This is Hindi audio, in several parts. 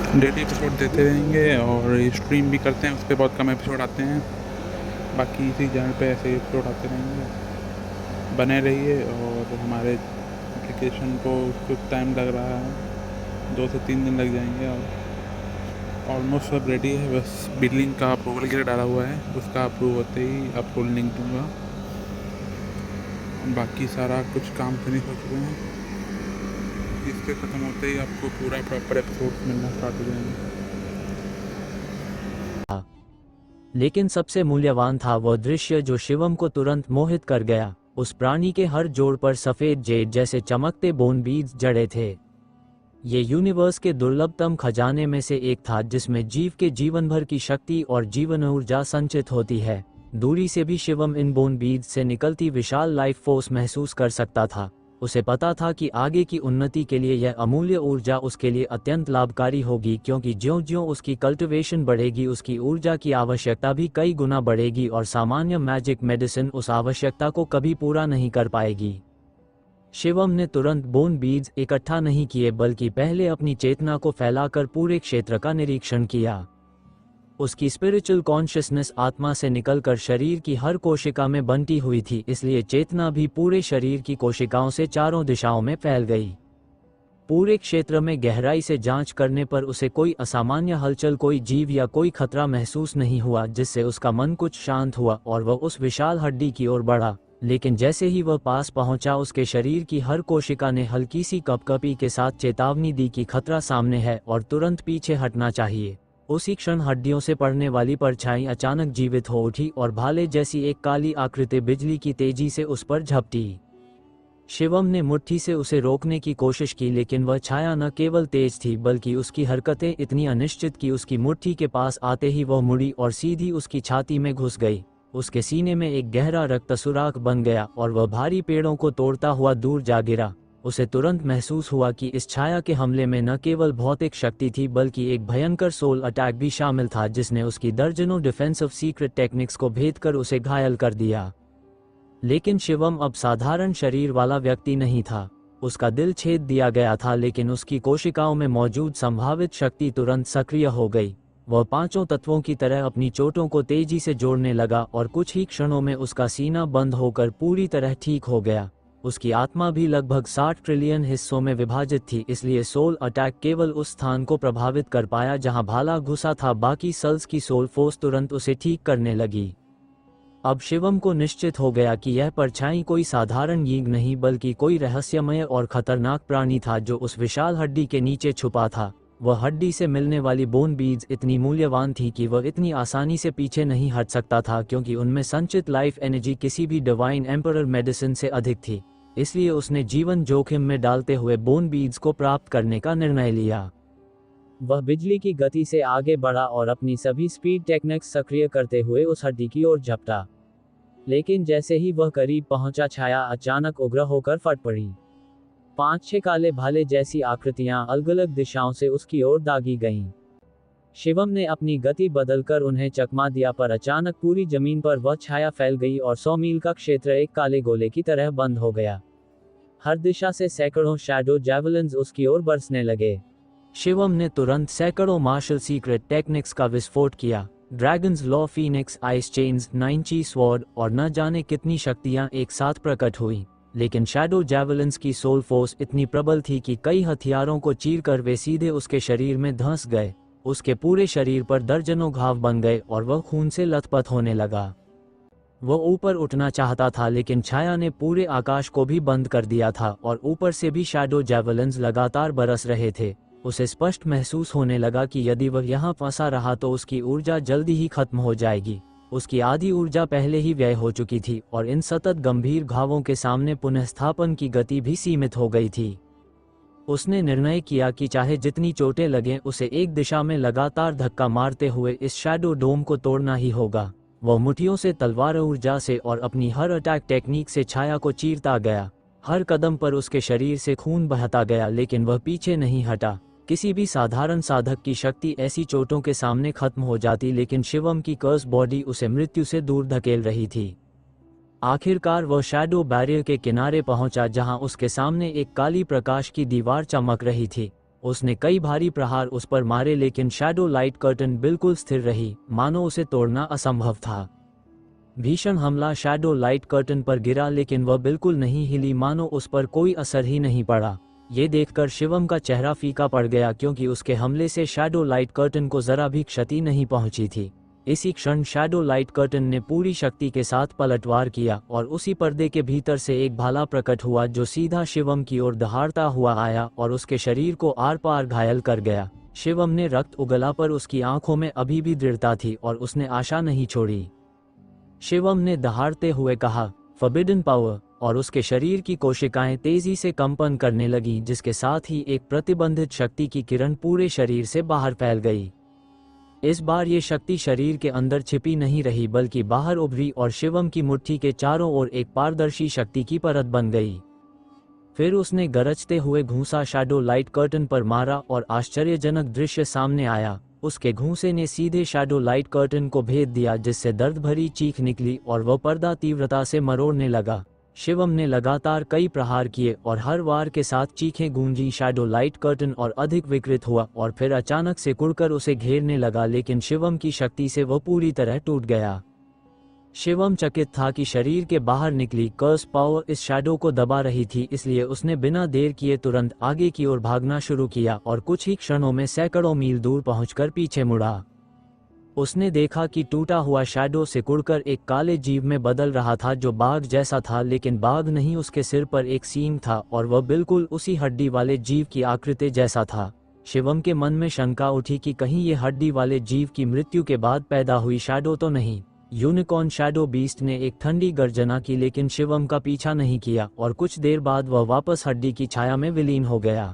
डेली एपिसोड देते रहेंगे और स्ट्रीम भी करते हैं, उस पर बहुत कम एपिसोड आते हैं। बाकी इसी चैनल पे ऐसे एपिसोड आते रहेंगे। बने रहिए। और हमारे एप्लीकेशन को कुछ टाइम लग रहा है, 2 से 3 दिन लग जाएंगे और ऑलमोस्ट सब रेडी है। बस बिलिंग का अप्रूवल के लिए डाला हुआ है, उसका अप्रूव होते ही आपको लिंक दूंगा। बाकी सारा कुछ काम फिनिश हो चुके हैं। इसके ख़त्म होते ही आपको पूरा प्रॉपर एपिसोड मिलना स्टार्ट हो जाएंगे। लेकिन सबसे मूल्यवान था वह दृश्य जो शिवम को तुरंत मोहित कर गया। उस प्राणी के हर जोड़ पर सफेद जेड जैसे चमकते बोन बीज जड़े थे। ये यूनिवर्स के दुर्लभतम खजाने में से एक था जिसमें जीव के जीवन भर की शक्ति और जीवन ऊर्जा संचित होती है। दूरी से भी शिवम इन बोन बीज से निकलती विशाल लाइफ फोर्स महसूस कर सकता था। उसे पता था कि आगे की उन्नति के लिए यह अमूल्य ऊर्जा उसके लिए अत्यंत लाभकारी होगी, क्योंकि ज्यों-ज्यों उसकी कल्टीवेशन बढ़ेगी उसकी ऊर्जा की आवश्यकता भी कई गुना बढ़ेगी और सामान्य मैजिक मेडिसिन उस आवश्यकता को कभी पूरा नहीं कर पाएगी। शिवम ने तुरंत बोन बीज इकट्ठा नहीं किए, बल्कि पहले अपनी चेतना को फैलाकर पूरे क्षेत्र का निरीक्षण किया। उसकी स्पिरिचुअल कॉन्शियसनेस आत्मा से निकलकर शरीर की हर कोशिका में बंटी हुई थी, इसलिए चेतना भी पूरे शरीर की कोशिकाओं से चारों दिशाओं में फैल गई। पूरे क्षेत्र में गहराई से जांच करने पर उसे कोई असामान्य हलचल, कोई जीव या कोई खतरा महसूस नहीं हुआ, जिससे उसका मन कुछ शांत हुआ और वह उस विशाल हड्डी की ओर बढ़ा। लेकिन जैसे ही वह पास पहुंचा, उसके शरीर की हर कोशिका ने हल्की सी कपकपी के साथ चेतावनी दी कि खतरा सामने है और तुरंत पीछे हटना चाहिए। उसी क्षण हड्डियों से पड़ने वाली परछाई अचानक जीवित हो उठी और भाले जैसी एक काली आकृति बिजली की तेजी से उस पर झपटी। शिवम ने मुट्ठी से उसे रोकने की कोशिश की, लेकिन वह छाया न केवल तेज थी बल्कि उसकी हरकतें इतनी अनिश्चित कि उसकी मुट्ठी के पास आते ही वह मुड़ी और सीधी उसकी छाती में घुस गई। उसके सीने में एक गहरा रक्त सुराख बन गया और वह भारी पेड़ों को तोड़ता हुआ दूर जा गिरा। उसे तुरंत महसूस हुआ कि इस छाया के हमले में न केवल भौतिक शक्ति थी बल्कि एक भयंकर सोल अटैक भी शामिल था, जिसने उसकी दर्जनों डिफेंसिव सीक्रेट टेक्निक्स को भेद कर उसे घायल कर दिया। लेकिन शिवम अब साधारण शरीर वाला व्यक्ति नहीं था। उसका दिल छेद दिया गया था, लेकिन उसकी कोशिकाओं में मौजूद संभावित शक्ति तुरंत सक्रिय हो गई। वह पांचों तत्वों की तरह अपनी चोटों को तेजी से जोड़ने लगा और कुछ ही क्षणों में उसका सीना बंद होकर पूरी तरह ठीक हो गया। उसकी आत्मा भी लगभग 60 ट्रिलियन हिस्सों में विभाजित थी, इसलिए सोल अटैक केवल उस स्थान को प्रभावित कर पाया जहां भाला घुसा था। बाकी सेल्स की सोल फोर्स तुरंत उसे ठीक करने लगी। अब शिवम को निश्चित हो गया कि यह परछाई कोई साधारण यीग नहीं बल्कि कोई रहस्यमय और खतरनाक प्राणी था जो उस विशाल हड्डी के नीचे छुपा था। वह हड्डी से मिलने वाली बोन बीज इतनी मूल्यवान थी कि वह इतनी आसानी से पीछे नहीं हट सकता था, क्योंकि उनमें संचित लाइफ एनर्जी किसी भी डिवाइन एम्परर मेडिसिन से अधिक थी। इसलिए उसने जीवन जोखिम में डालते हुए बोन बीज को प्राप्त करने का निर्णय लिया। वह बिजली की गति से आगे बढ़ा और अपनी सभी स्पीड टेक्निक्स सक्रिय करते हुए उस हड्डी की ओर झपटा। लेकिन जैसे ही वह करीब पहुंचा, छाया अचानक उग्र होकर फट पड़ी। 5-6 काले भाले जैसी आकृतियां अलग अलग दिशाओं से उसकी ओर दागी गईं। शिवम ने अपनी गति बदलकर उन्हें चकमा दिया, पर अचानक पूरी जमीन पर वह छाया फैल गई और 100 मील का क्षेत्र एक काले गोले की तरह बंद हो गया। हर दिशा से सैकड़ों शैडो जैवलिन्स उसकी ओर बरसने लगे। शिवम ने तुरंत सैकड़ों मार्शल सीक्रेट टेक्निक्स का विस्फोट किया। Dragon's law, phoenix, ice chains, नाइनची स्वॉर्ड और न जाने कितनी शक्तियां एक साथ प्रकट हुई। लेकिन शैडो जैवलिन्स की सोल फोर्स इतनी प्रबल थी कि कई हथियारों को चीरकर वे सीधे उसके शरीर में धंस गए। उसके पूरे शरीर पर दर्जनों घाव बन गए और वह खून से लथपथ होने लगा। वह ऊपर उठना चाहता था, लेकिन छाया ने पूरे आकाश को भी बंद कर दिया था और ऊपर से भी शैडो जैवलिन्स लगातार बरस रहे थे। उसे स्पष्ट महसूस होने लगा कि यदि वह यहाँ फंसा रहा तो उसकी ऊर्जा जल्दी ही खत्म हो जाएगी। उसकी आधी ऊर्जा पहले ही व्यय हो चुकी थी और इन सतत गंभीर घावों के सामने पुनःस्थापन की गति भी सीमित हो गई थी। उसने निर्णय किया कि चाहे जितनी चोटें लगें, उसे एक दिशा में लगातार धक्का मारते हुए इस शैडो डोम को तोड़ना ही होगा। वह मुट्ठियों से तलवार ऊर्जा से और अपनी हर अटैक टेक्निक से छाया को चीरता गया। हर कदम पर उसके शरीर से खून बहता गया, लेकिन वह पीछे नहीं हटा। किसी भी साधारण साधक की शक्ति ऐसी चोटों के सामने खत्म हो जाती, लेकिन शिवम की कर्स बॉडी उसे मृत्यु से दूर धकेल रही थी। आखिरकार वह शैडो बैरियर के किनारे पहुंचा, जहां उसके सामने एक काली प्रकाश की दीवार चमक रही थी। उसने कई भारी प्रहार उस पर मारे लेकिन शैडो लाइट कर्टन बिल्कुल स्थिर रही, मानो उसे तोड़ना असंभव था। भीषण हमला शैडो लाइट कर्टन पर गिरा लेकिन वह बिल्कुल नहीं हिली, मानो उस पर कोई असर ही नहीं पड़ा। ये देखकर शिवम का चेहरा फीका पड़ गया क्योंकि उसके हमले से शैडो लाइट कर्टन को जरा भी क्षति नहीं पहुंची थी। इसी क्षण शैडो लाइट कर्टन ने पूरी शक्ति के साथ पलटवार किया और उसी पर्दे के भीतर से एक भाला प्रकट हुआ जो सीधा शिवम की ओर दहाड़ता हुआ आया और उसके शरीर को आर पार घायल कर गया। शिवम ने रक्त उगला पर उसकी आंखों में अभी भी दृढ़ता थी और उसने आशा नहीं छोड़ी। शिवम ने दहाड़ते हुए कहा, फॉरबिडन पावर, और उसके शरीर की कोशिकाएं तेजी से कंपन करने लगीं, जिसके साथ ही एक प्रतिबंधित शक्ति की किरण पूरे शरीर से बाहर फैल गई। इस बार ये शक्ति शरीर के अंदर छिपी नहीं रही बल्कि बाहर उभरी और शिवम की मुट्ठी के चारों ओर एक पारदर्शी शक्ति की परत बन गई। फिर उसने गरजते हुए घूंसा शैडो लाइट कर्टन पर मारा और आश्चर्यजनक दृश्य सामने आया। उसके घूंसे ने सीधे शैडो लाइट कर्टन को भेद दिया, जिससे दर्द भरी चीख निकली और वह पर्दा तीव्रता से मरोड़ने लगा। शिवम ने लगातार कई प्रहार किए और हर वार के साथ चीखें गूंजी। शैडो लाइट कर्टन और अधिक विकृत हुआ और फिर अचानक से कुड़कर उसे घेरने लगा, लेकिन शिवम की शक्ति से वह पूरी तरह टूट गया। शिवम चकित था कि शरीर के बाहर निकली कर्स पावर इस शैडो को दबा रही थी, इसलिए उसने बिना देर किए तुरंत आगे की ओर भागना शुरू किया और कुछ ही क्षणों में सैकड़ों मील दूर पहुंचकर पीछे मुड़ा। उसने देखा कि टूटा हुआ शैडो सिकुड़कर एक काले जीव में बदल रहा था जो बाघ जैसा था, लेकिन बाघ नहीं, उसके सिर पर एक सींग था और वह बिल्कुल उसी हड्डी वाले जीव की आकृति जैसा था। शिवम के मन में शंका उठी कि कहीं ये हड्डी वाले जीव की मृत्यु के बाद पैदा हुई शैडो तो नहीं। यूनिकॉर्न शैडो बीस्ट ने एक ठंडी गर्जना की लेकिन शिवम का पीछा नहीं किया और कुछ देर बाद वह वापस हड्डी की छाया में विलीन हो गया।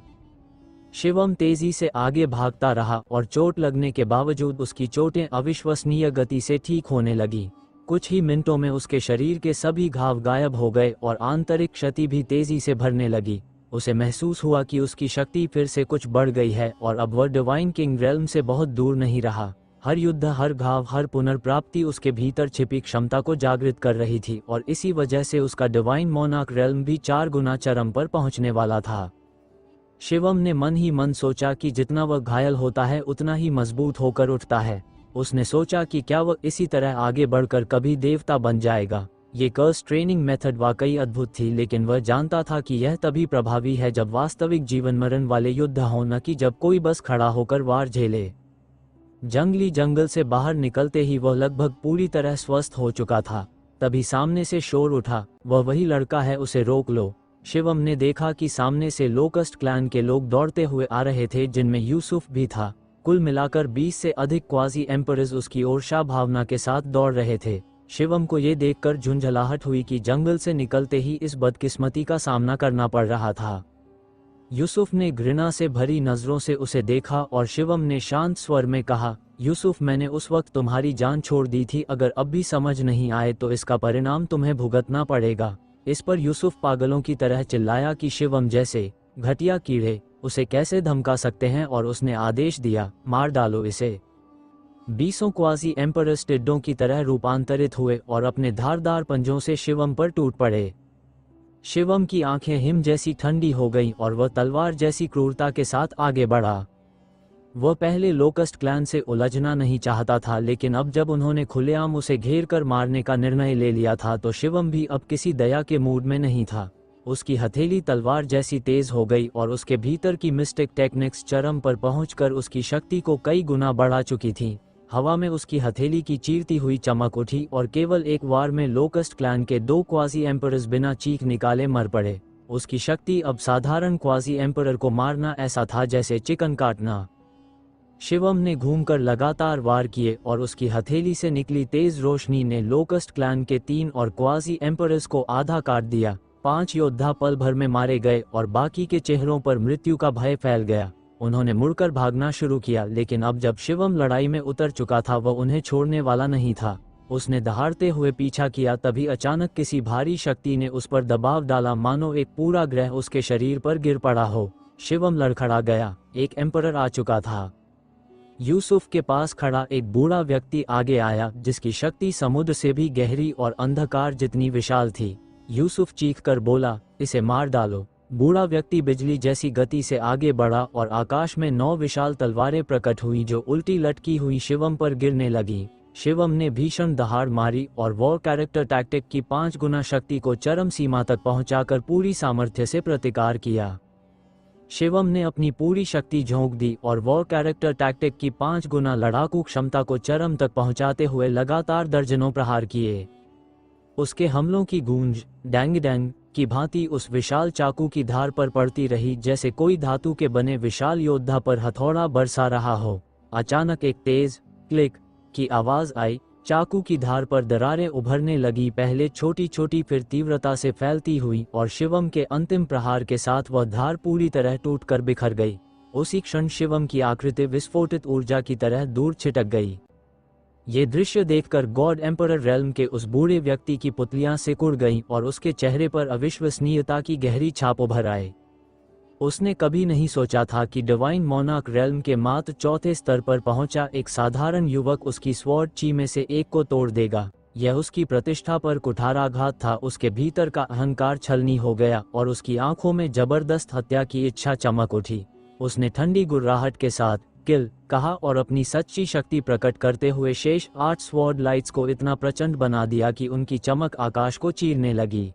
शिवम तेजी से आगे भागता रहा और चोट लगने के बावजूद उसकी चोटें अविश्वसनीय गति से ठीक होने लगी। कुछ ही मिनटों में उसके शरीर के सभी घाव गायब हो गए और आंतरिक क्षति भी तेजी से भरने लगी। उसे महसूस हुआ कि उसकी शक्ति फिर से कुछ बढ़ गई है और अब वह डिवाइन किंग रेल्म से बहुत दूर नहीं रहा। हर युद्ध, हर घाव, हर पुनर्प्राप्ति उसके भीतर छिपी क्षमता को जागृत कर रही थी और इसी वजह से उसका डिवाइन मोनार्क रेल्म भी 4 गुना चरम पर पहुंचने वाला था। शिवम ने मन ही मन सोचा कि जितना वह घायल होता है उतना ही मजबूत होकर उठता है। उसने सोचा कि क्या वह इसी तरह आगे बढ़कर कभी देवता बन जाएगा। ये कर्स ट्रेनिंग मेथड वाकई अद्भुत थी, लेकिन वह जानता था कि यह तभी प्रभावी है जब वास्तविक जीवन मरण वाले युद्ध हो, न कि जब कोई बस खड़ा होकर वार झेले। जंगली जंगल से बाहर निकलते ही वह लगभग पूरी तरह स्वस्थ हो चुका था। तभी सामने से शोर उठा, वह वही लड़का है, उसे रोक लो। शिवम ने देखा कि सामने से लोकस्ट क्लैन के लोग दौड़ते हुए आ रहे थे, जिनमें यूसुफ भी था। कुल मिलाकर 20 से अधिक क्वाजी एम्परर्स उसकी ओर भावना के साथ दौड़ रहे थे। शिवम को ये देखकर झुंझलाहट हुई कि जंगल से निकलते ही इस बदकिस्मती का सामना करना पड़ रहा था। यूसुफ ने घृणा से भरी नजरों से उसे देखा और शिवम ने शांत स्वर में कहा, यूसुफ, मैंने उस वक्त तुम्हारी जान छोड़ दी थी। अगर अब भी समझ नहीं आए तो इसका परिणाम तुम्हें भुगतना पड़ेगा। इस पर यूसुफ पागलों की तरह चिल्लाया कि शिवम जैसे घटिया कीड़े उसे कैसे धमका सकते हैं, और उसने आदेश दिया, मार डालो इसे। 20 क्वाजी एम्परर्स टिड्डों की तरह रूपांतरित हुए और अपने धारदार पंजों से शिवम पर टूट पड़े। शिवम की आंखें हिम जैसी ठंडी हो गईं और वह तलवार जैसी क्रूरता के साथ आगे बढ़ा। वह पहले लोकस्ट क्लैन से उलझना नहीं चाहता था, लेकिन अब जब उन्होंने खुलेआम उसे घेर कर मारने का निर्णय ले लिया था तो शिवम भी अब किसी दया के मूड में नहीं था। उसकी हथेली तलवार जैसी तेज हो गई और उसके भीतर की मिस्टिक टेक्निक्स चरम पर पहुंचकर उसकी शक्ति को कई गुना बढ़ा चुकी थीं। हवा में उसकी हथेली की चीरती हुई चमक उठी और केवल एक वार में लोकस्ट क्लैन के 2 क्वाजी एम्परर्स बिना चीख निकाले मर पड़े। उसकी शक्ति अब साधारण क्वाजी एम्परर को मारना ऐसा था जैसे चिकन काटना। शिवम ने घूमकर लगातार वार किए और उसकी हथेली से निकली तेज रोशनी ने लोकस्ट क्लैन के 3 और क्वाजी एम्परर्स को आधा काट दिया। 5 योद्धा पल भर में मारे गए और बाकी के चेहरों पर मृत्यु का भय फैल गया। उन्होंने मुड़कर भागना शुरू किया, लेकिन अब जब शिवम लड़ाई में उतर चुका था वह उन्हें छोड़ने वाला नहीं था। उसने दहाड़ते हुए पीछा किया, तभी अचानक किसी भारी शक्ति ने उस पर दबाव डाला, मानो एक पूरा ग्रह उसके शरीर पर गिर पड़ा हो। शिवम लड़खड़ा गया। एक एम्परर आ चुका था। यूसुफ के पास खड़ा एक बूढ़ा व्यक्ति आगे आया, जिसकी शक्ति समुद्र से भी गहरी और अंधकार जितनी विशाल थी। यूसुफ चीखकर बोला, इसे मार डालो। बूढ़ा व्यक्ति बिजली जैसी गति से आगे बढ़ा और आकाश में 9 विशाल तलवारें प्रकट हुई जो उल्टी लटकी हुई शिवम पर गिरने लगी। शिवम ने भीषण दहाड़ मारी और वॉर कैरेक्टर टैक्टिक की 5 गुना शक्ति को चरम सीमा तक पहुंचाकर पूरी सामर्थ्य से प्रतिकार किया। शिवम ने अपनी पूरी शक्ति झोंक दी और वॉर कैरेक्टर टैक्टिक की 5 गुना लड़ाकू क्षमता को चरम तक पहुंचाते हुए लगातार दर्जनों प्रहार किए। उसके हमलों की गूंज डैंग डैंग की भांति उस विशाल चाकू की धार पर पड़ती रही, जैसे कोई धातु के बने विशाल योद्धा पर हथौड़ा बरसा रहा हो। अचानक एक तेज क्लिक की आवाज आई, चाकू की धार पर दरारें उभरने लगी, पहले छोटी छोटी फिर तीव्रता से फैलती हुई, और शिवम के अंतिम प्रहार के साथ वह धार पूरी तरह टूटकर बिखर गई। उसी क्षण शिवम की आकृति विस्फोटित ऊर्जा की तरह दूर छिटक गई। ये दृश्य देखकर गॉड एम्परर रेल्म के उस बूढ़े व्यक्ति की पुतलियां सिकुड़ गईं और उसके चेहरे पर अविश्वसनीयता की गहरी छाप उभर आए। उसने कभी नहीं सोचा था कि डिवाइन मोनार्क रेल्म के मात्र 4थे स्तर पर पहुंचा एक साधारण युवक उसकी स्वॉर्ड ची में से एक को तोड़ देगा। यह उसकी प्रतिष्ठा पर कुठाराघात था। उसके भीतर का अहंकार छलनी हो गया और उसकी आंखों में जबरदस्त हत्या की इच्छा चमक उठी। उसने ठंडी गुर्राहट के साथ किल कहा और अपनी सच्ची शक्ति प्रकट करते हुए शेष 8 स्वॉर्ड लाइट्स को इतना प्रचंड बना दिया कि उनकी चमक आकाश को चीरने लगी।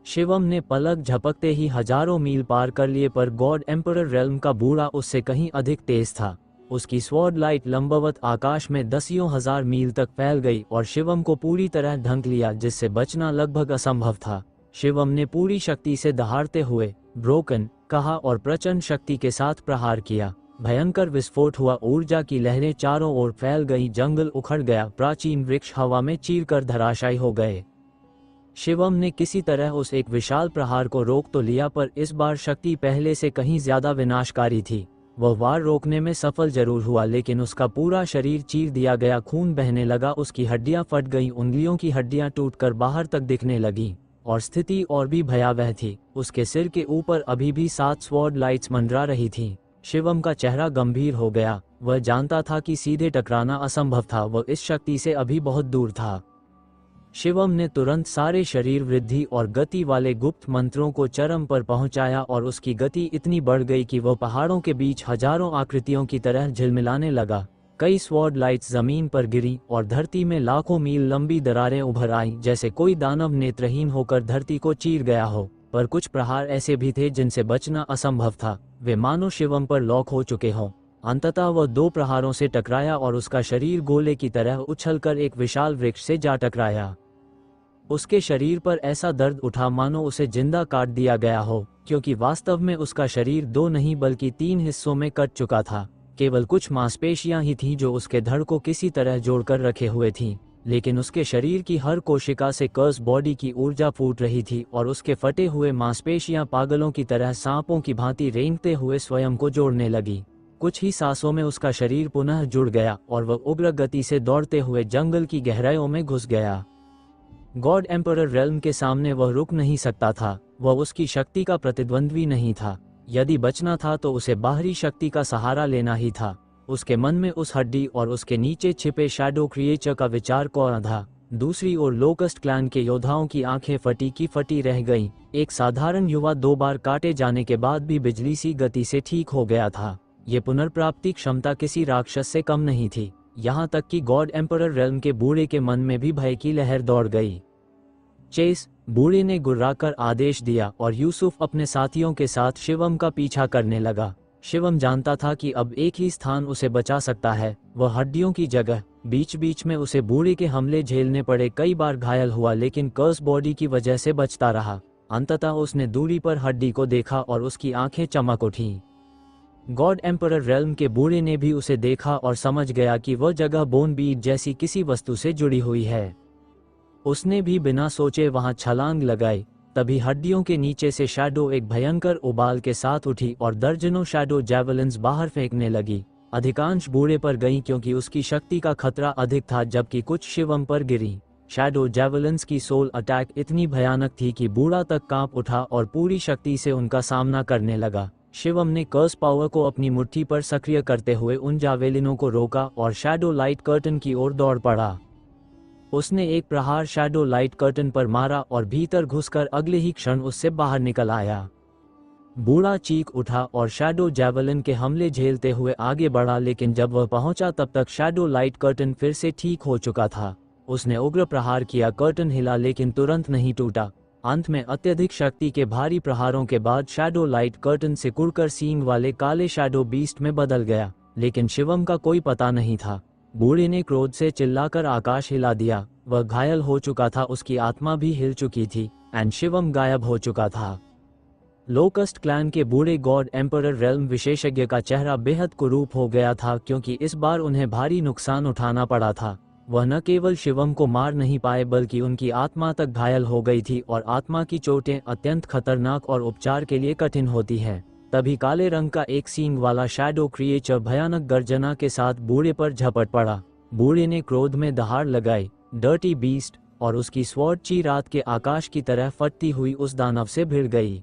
शिवम ने पलक झपकते ही हजारों मील पार कर लिए, पर गॉड एम्परर रेल्म का बूढ़ा उससे कहीं अधिक तेज था। उसकी स्वॉर्ड लाइट लंबवत आकाश में दसियों हजार मील तक फैल गई और शिवम को पूरी तरह ढंक लिया, जिससे बचना लगभग असंभव था। शिवम ने पूरी शक्ति से दहाड़ते हुए ब्रोकन कहा और प्रचंड शक्ति के साथ प्रहार किया। भयंकर विस्फोट हुआ, ऊर्जा की लहरें चारों ओर फैल गईं, जंगल उखड़ गया, प्राचीन वृक्ष हवा में चीरकर धराशायी हो गए। शिवम ने किसी तरह उस एक विशाल प्रहार को रोक तो लिया, पर इस बार शक्ति पहले से कहीं ज्यादा विनाशकारी थी। वह वार रोकने में सफल जरूर हुआ, लेकिन उसका पूरा शरीर चीर दिया गया, खून बहने लगा, उसकी हड्डियां फट गईं, उंगलियों की हड्डियां टूटकर बाहर तक दिखने लगीं, और स्थिति और भी भयावह थी। उसके सिर के ऊपर अभी भी 7 स्वॉर्ड लाइट्स मंडरा रही थीं। शिवम का चेहरा गंभीर हो गया। वह जानता था कि सीधे टकराना असंभव था, वह इस शक्ति से अभी बहुत दूर था। शिवम ने तुरंत सारे शरीर वृद्धि और गति वाले गुप्त मंत्रों को चरम पर पहुंचाया और उसकी गति इतनी बढ़ गई कि वह पहाड़ों के बीच हजारों आकृतियों की तरह झिलमिलाने लगा। कई स्वॉर्ड लाइट्स जमीन पर गिरी और धरती में लाखों मील लंबी दरारें उभर आईं, जैसे कोई दानव नेत्रहीन होकर धरती को चीर गया हो। पर कुछ प्रहार ऐसे भी थे जिनसे बचना असंभव था। वे मानो शिवम पर लॉक हो चुके हों। अंततः वह 2 प्रहारों से टकराया और उसका शरीर गोले की तरह उछलकर एक विशाल वृक्ष से जा टकराया। उसके शरीर पर ऐसा दर्द उठा मानो उसे जिंदा काट दिया गया हो, क्योंकि वास्तव में उसका शरीर 2 नहीं बल्कि 3 हिस्सों में कट चुका था। केवल कुछ मांसपेशियां ही थीं जो उसके धड़ को किसी तरह जोड़कर रखे हुए थीं, लेकिन उसके शरीर की हर कोशिका से कर्स बॉडी की ऊर्जा फूट रही थी और उसके फटे हुए मांसपेशियां पागलों की तरह सांपों की भांति रेंगते हुए स्वयं को जोड़ने लगी। कुछ ही सांसों में उसका शरीर पुनः जुड़ गया और वह उग्र गति से दौड़ते हुए जंगल की गहराइयों में घुस गया। गॉड एम्परर रेल्म के सामने वह रुक नहीं सकता था। वह उसकी शक्ति का प्रतिद्वंद्वी नहीं था। यदि बचना था तो उसे बाहरी शक्ति का सहारा लेना ही था। उसके मन में उस हड्डी और उसके नीचे छिपे शैडो क्रिएचर का विचार को आधा। दूसरी ओर लोकस्ट क्लैन के योद्धाओं की आंखें फटी की फटी रह गईं। एक साधारण युवा 2 बार काटे जाने के बाद भी बिजली सी गति से ठीक हो गया था। ये पुनर्प्राप्ति क्षमता किसी राक्षस से कम नहीं थी। यहाँ तक कि गॉड एम्परर रेल्म के बूढ़े के मन में भी भय की लहर दौड़ गई। चेस, बूढ़े ने गुर्राकर आदेश दिया और यूसुफ अपने साथियों के साथ शिवम का पीछा करने लगा। शिवम जानता था कि अब एक ही स्थान उसे बचा सकता है, वह हड्डियों की जगह। बीच बीच में उसे बूढ़े के हमले झेलने पड़े, कई बार घायल हुआ, लेकिन कर्स बॉडी की वजह से बचता रहा। अंततः उसने दूरी पर हड्डी को देखा और उसकी आंखें चमक उठीं। गॉड एम्परर रेल्म के बूढ़े ने भी उसे देखा और समझ गया कि वह जगह बोन बीट जैसी किसी वस्तु से जुड़ी हुई है। उसने भी बिना सोचे वहां छलांग लगाई। तभी हड्डियों के नीचे से शैडो एक भयंकर उबाल के साथ उठी और दर्जनों शैडो जैवलिन्स बाहर फेंकने लगी। अधिकांश बूढ़े पर गईं क्योंकि उसकी शक्ति का खतरा अधिक था, जबकि कुछ शिवम पर गिरी। शैडो जैवलिन्स की सोल अटैक इतनी भयानक थी कि बूढ़ा तक कांप उठा और पूरी शक्ति से उनका सामना करने लगा। शिवम ने कर्स पावर को अपनी मुट्ठी पर सक्रिय करते हुए उन जावेलिनों को रोका और शैडो लाइट कर्टन की ओर दौड़ पड़ा। उसने एक प्रहार शैडो लाइट कर्टन पर मारा और भीतर घुसकर अगले ही क्षण उससे बाहर निकल आया। बूढ़ा चीख उठा और शैडो जैवलिन के हमले झेलते हुए आगे बढ़ा, लेकिन जब वह पहुंचा तब तक शैडो लाइट कर्टन फिर से ठीक हो चुका था। उसने उग्र प्रहार किया, कर्टन हिला लेकिन तुरंत नहीं टूटा। अंत में अत्यधिक शक्ति के भारी प्रहारों के बाद शैडो लाइट कर्टन से कुड़कर सींग वाले काले शैडो बीस्ट में बदल गया, लेकिन शिवम का कोई पता नहीं था। बूढ़े ने क्रोध से चिल्लाकर आकाश हिला दिया। वह घायल हो चुका था, उसकी आत्मा भी हिल चुकी थी एंड शिवम गायब हो चुका था। लोकस्ट क्लैन के बूढ़े गॉड एम्परर रेल्म विशेषज्ञ का चेहरा बेहद कुरूप हो गया था, क्योंकि इस बार उन्हें भारी नुकसान उठाना पड़ा था। वह न केवल शिवम को मार नहीं पाए बल्कि उनकी आत्मा तक घायल हो गई थी, और आत्मा की चोटें अत्यंत खतरनाक और उपचार के लिए कठिन होती हैं। तभी काले रंग का एक सींग वाला शैडो क्रिएचर भयानक गर्जना के साथ बूढ़े पर झपट पड़ा। बूढ़े ने क्रोध में दहाड़ लगाई, डर्टी बीस्ट, और उसकी स्वॉर्ड ची रात के आकाश की तरह फटती हुई उस दानव से भिड़ गई।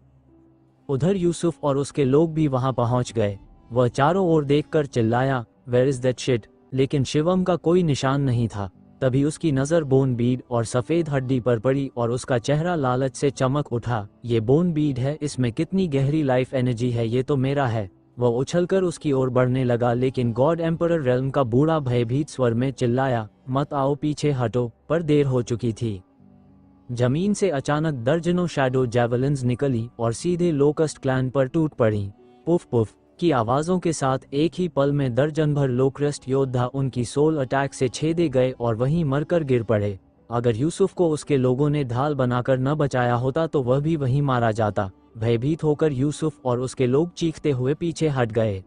उधर यूसुफ और उसके लोग भी वहां पहुंच गए। वह चारों ओर देखकर चिल्लाया, वेयर इज दैट शिट, लेकिन शिवम का कोई निशान नहीं था। तभी उसकी नज़र बोन बीड और सफ़ेद हड्डी पर पड़ी और उसका चेहरा लालच से चमक उठा। ये बोन बीड है, इसमें कितनी गहरी लाइफ एनर्जी है, ये तो मेरा है। वह उछलकर उसकी ओर बढ़ने लगा, लेकिन गॉड एम्परर रेल्म का बूढ़ा भयभीत स्वर में चिल्लाया, मत आओ, पीछे हटो, पर देर हो चुकी थी। जमीन से अचानक दर्जनों शैडो जैवलिन्स निकली और सीधे लोकस्ट क्लैन पर टूट पड़ी। पुफ पुफ की आवाज़ों के साथ एक ही पल में दर्जन भर लोक्रस्ट योद्धा उनकी सोल अटैक से छेदे गए और वहीं मरकर गिर पड़े। अगर यूसुफ को उसके लोगों ने ढाल बनाकर न बचाया होता तो वह भी वहीं मारा जाता। भयभीत होकर यूसुफ और उसके लोग चीखते हुए पीछे हट गए।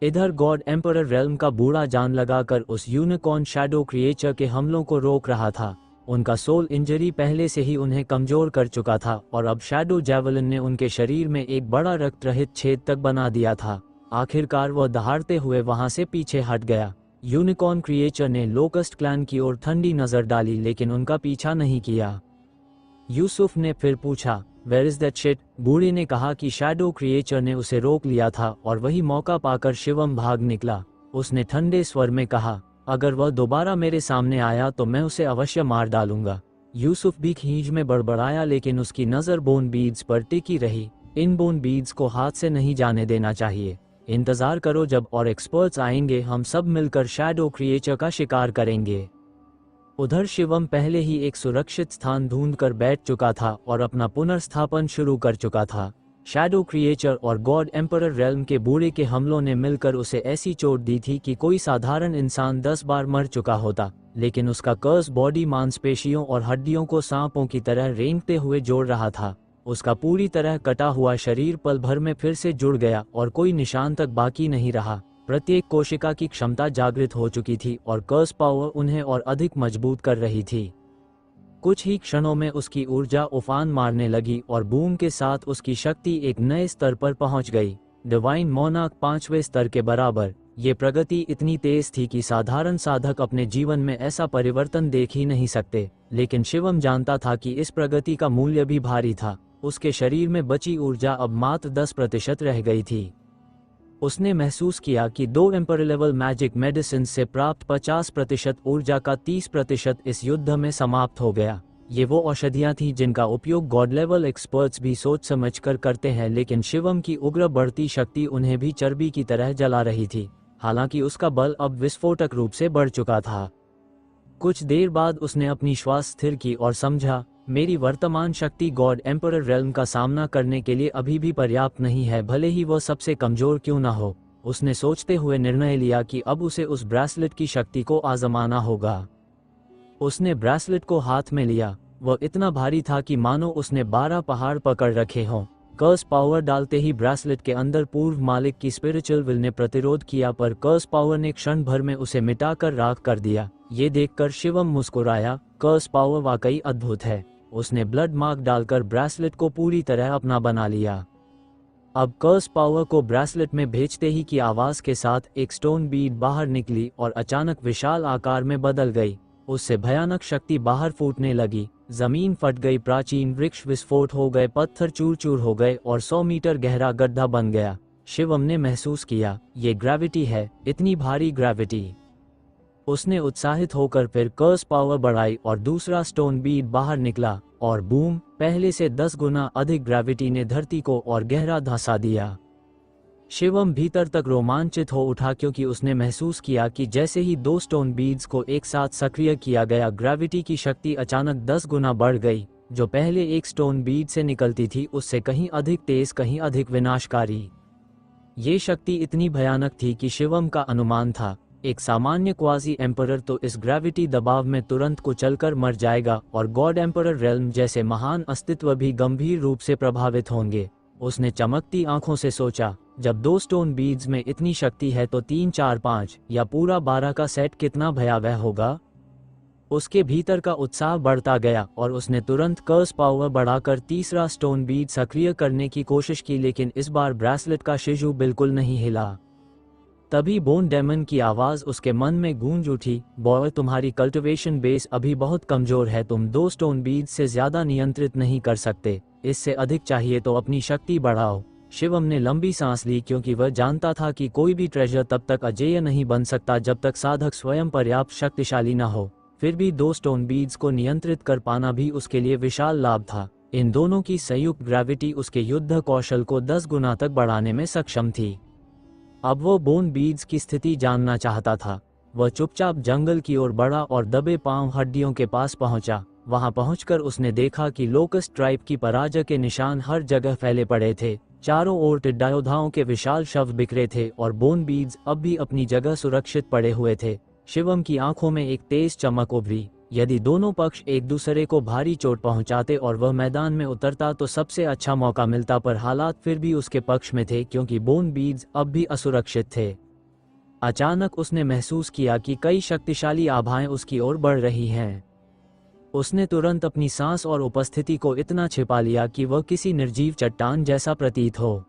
इधर गॉड एम्परर रेल्म का बूढ़ा जान लगाकर उस यूनिकॉर्न शैडो क्रिएचर के हमलों को रोक रहा था। उनका सोल इंजरी पहले से ही उन्हें कमजोर कर चुका था और अब शैडो जैवलिन ने उनके शरीर में एक बड़ा रक्त रहित छेद तक बना दिया था। आखिरकार वह दहाड़ते हुए वहां से पीछे हट गया। यूनिकॉर्न क्रिएचर ने लोकस्ट क्लैन की ओर ठंडी नजर डाली, लेकिन उनका पीछा नहीं किया। यूसुफ ने फिर पूछा, वेयर इज दैट शिट? बूढ़े ने कहा कि शैडो क्रिएचर ने उसे रोक लिया था और वही मौका पाकर शिवम भाग निकला। उसने ठंडे स्वर में कहा, अगर वह दोबारा मेरे सामने आया तो मैं उसे अवश्य मार डालूंगा। यूसुफ भी खींच में बड़बड़ाया, लेकिन उसकी नज़र बोन बीड्स पर टिकी रही। इन बोन बीड्स को हाथ से नहीं जाने देना चाहिए। इंतज़ार करो, जब और एक्सपर्ट्स आएंगे हम सब मिलकर शैडो क्रिएचर का शिकार करेंगे। उधर शिवम पहले ही एक सुरक्षित स्थान ढूंढकर बैठ चुका था और अपना पुनर्स्थापन शुरू कर चुका था। शैडो क्रिएचर और गॉड एम्परर रेल्म के बूढ़े के हमलों ने मिलकर उसे ऐसी चोट दी थी कि कोई साधारण इंसान 10 बार मर चुका होता, लेकिन उसका कर्स बॉडी मांसपेशियों और हड्डियों को सांपों की तरह रेंगते हुए जोड़ रहा था। उसका पूरी तरह कटा हुआ शरीर पल भर में फिर से जुड़ गया और कोई निशान तक बाकी नहीं रहा। प्रत्येक कोशिका की क्षमता जागृत हो चुकी थी और कर्स पावर उन्हें और अधिक मजबूत कर रही थी। कुछ ही क्षणों में उसकी ऊर्जा उफान मारने लगी और बूम के साथ उसकी शक्ति एक नए स्तर पर पहुंच गई, डिवाइन मोनार्क 5वें स्तर के बराबर। ये प्रगति इतनी तेज थी कि साधारण साधक अपने जीवन में ऐसा परिवर्तन देख ही नहीं सकते, लेकिन शिवम जानता था कि इस प्रगति का मूल्य भी भारी था। उसके शरीर में बची ऊर्जा अब मात्र 10% रह गई थी। उसने महसूस किया कि 2 एम्पर लेवल मैजिक मेडिसिन से प्राप्त 50% ऊर्जा का 30% इस युद्ध में समाप्त हो गया। ये वो औषधियां थीं जिनका उपयोग गॉड लेवल एक्सपर्ट्स भी सोच समझकर करते हैं, लेकिन शिवम की उग्र बढ़ती शक्ति उन्हें भी चर्बी की तरह जला रही थी। हालांकि उसका बल अब विस्फोटक रूप से बढ़ चुका था। कुछ देर बाद उसने अपनी श्वास स्थिर की और समझा, मेरी वर्तमान शक्ति गॉड एम्परर रेल्म का सामना करने के लिए अभी भी पर्याप्त नहीं है, भले ही वह सबसे कमजोर क्यों न हो। उसने सोचते हुए निर्णय लिया कि अब उसे उस ब्रेसलेट की शक्ति को आजमाना होगा। उसने ब्रेसलेट को हाथ में लिया। वह इतना भारी था कि मानो उसने 12 पहाड़ पकड़ रखे हों। कर्स पावर डालते ही ब्रेसलेट के अंदर पूर्व मालिक की स्पिरिचुअल विल ने प्रतिरोध किया, पर कर्स पावर ने क्षण भर में उसे मिटाकर राख कर दिया। ये देखकर शिवम मुस्कुराया, कर्स पावर वाकई अद्भुत है। उसने ब्लड मार्क डालकर ब्रेसलेट को पूरी तरह अपना बना लिया। अब कर्स पावर को ब्रेसलेट में भेजते ही की आवाज के साथ एक स्टोन बीड बाहर निकली और अचानक विशाल आकार में बदल गई। उससे भयानक शक्ति बाहर फूटने लगी। जमीन फट गई, प्राचीन वृक्ष विस्फोट हो गए, पत्थर चूर चूर हो गए और 100 मीटर गहरा गड्ढा बन गया। शिवम ने महसूस किया, ये ग्रेविटी है, इतनी भारी ग्रेविटी। उसने उत्साहित होकर फिर कर्स पावर बढ़ाई और दूसरा स्टोन बीड बाहर निकला और बूम, पहले से 10 गुना अधिक ग्रेविटी ने धरती को और गहरा धंसा दिया। शिवम भीतर तक रोमांचित हो उठा क्योंकि उसने महसूस किया कि जैसे ही 2 स्टोन बीड्स को एक साथ सक्रिय किया गया, ग्रेविटी की शक्ति अचानक 10 गुना बढ़ गई। जो पहले एक स्टोन बीड से निकलती थी उससे कहीं अधिक तेज, कहीं अधिक विनाशकारी। ये शक्ति इतनी भयानक थी कि शिवम का अनुमान था एक सामान्य क्वाजी एम्परर तो इस ग्रेविटी दबाव में तुरंत कुचलकर मर जाएगा और गॉड एम्परर रेल्म जैसे महान अस्तित्व भी गंभीर रूप से प्रभावित होंगे। उसने चमकती आंखों से सोचा, जब 2 स्टोन बीड्स में इतनी शक्ति है तो 3, 4, 5 या पूरा 12 का सेट कितना भयावह होगा। उसके भीतर का उत्साह बढ़ता गया और उसने तुरंत कर्स पावर बढ़ाकर तीसरा स्टोन बीड सक्रिय करने की कोशिश की, लेकिन इस बार ब्रेसलेट का शिशु बिल्कुल नहीं हिला। तभी बोन डेमन की आवाज उसके मन में गूंज उठी, बॉय तुम्हारी कल्टिवेशन बेस अभी बहुत कमजोर है, तुम 2 स्टोन बीड से ज्यादा नियंत्रित नहीं कर सकते, इससे अधिक चाहिए तो अपनी शक्ति बढ़ाओ। शिवम ने लंबी सांस ली क्योंकि वह जानता था कि कोई भी ट्रेजर तब तक अजेय नहीं बन सकता जब तक साधक स्वयं पर्याप्त शक्तिशाली न हो। फिर भी 2 स्टोन बीड्स को नियंत्रित कर पाना भी उसके लिए विशाल लाभ था। इन दोनों की संयुक्त ग्रेविटी उसके युद्ध कौशल को 10 गुना तक बढ़ाने में सक्षम थी। अब वो बोन बीड्स की स्थिति जानना चाहता था। वह चुपचाप जंगल की ओर बढ़ा और दबे पांव हड्डियों के पास पहुंचा। वहां पहुंचकर उसने देखा कि लोकस्ट ट्राइब की पराजय के निशान हर जगह फैले पड़े थे। चारों ओर टिड्डायोद्धाओं के विशाल शव बिखरे थे और बोन बीड्स अब भी अपनी जगह सुरक्षित पड़े हुए थे। शिवम की आंखों में एक तेज चमक उभरी। यदि दोनों पक्ष एक दूसरे को भारी चोट पहुंचाते और वह मैदान में उतरता तो सबसे अच्छा मौका मिलता, पर हालात फिर भी उसके पक्ष में थे क्योंकि बोन बीड्स अब भी असुरक्षित थे। अचानक उसने महसूस किया कि कई शक्तिशाली आभाएं उसकी ओर बढ़ रही हैं। उसने तुरंत अपनी सांस और उपस्थिति को इतना छिपा लिया कि वह किसी निर्जीव चट्टान जैसा प्रतीत हो।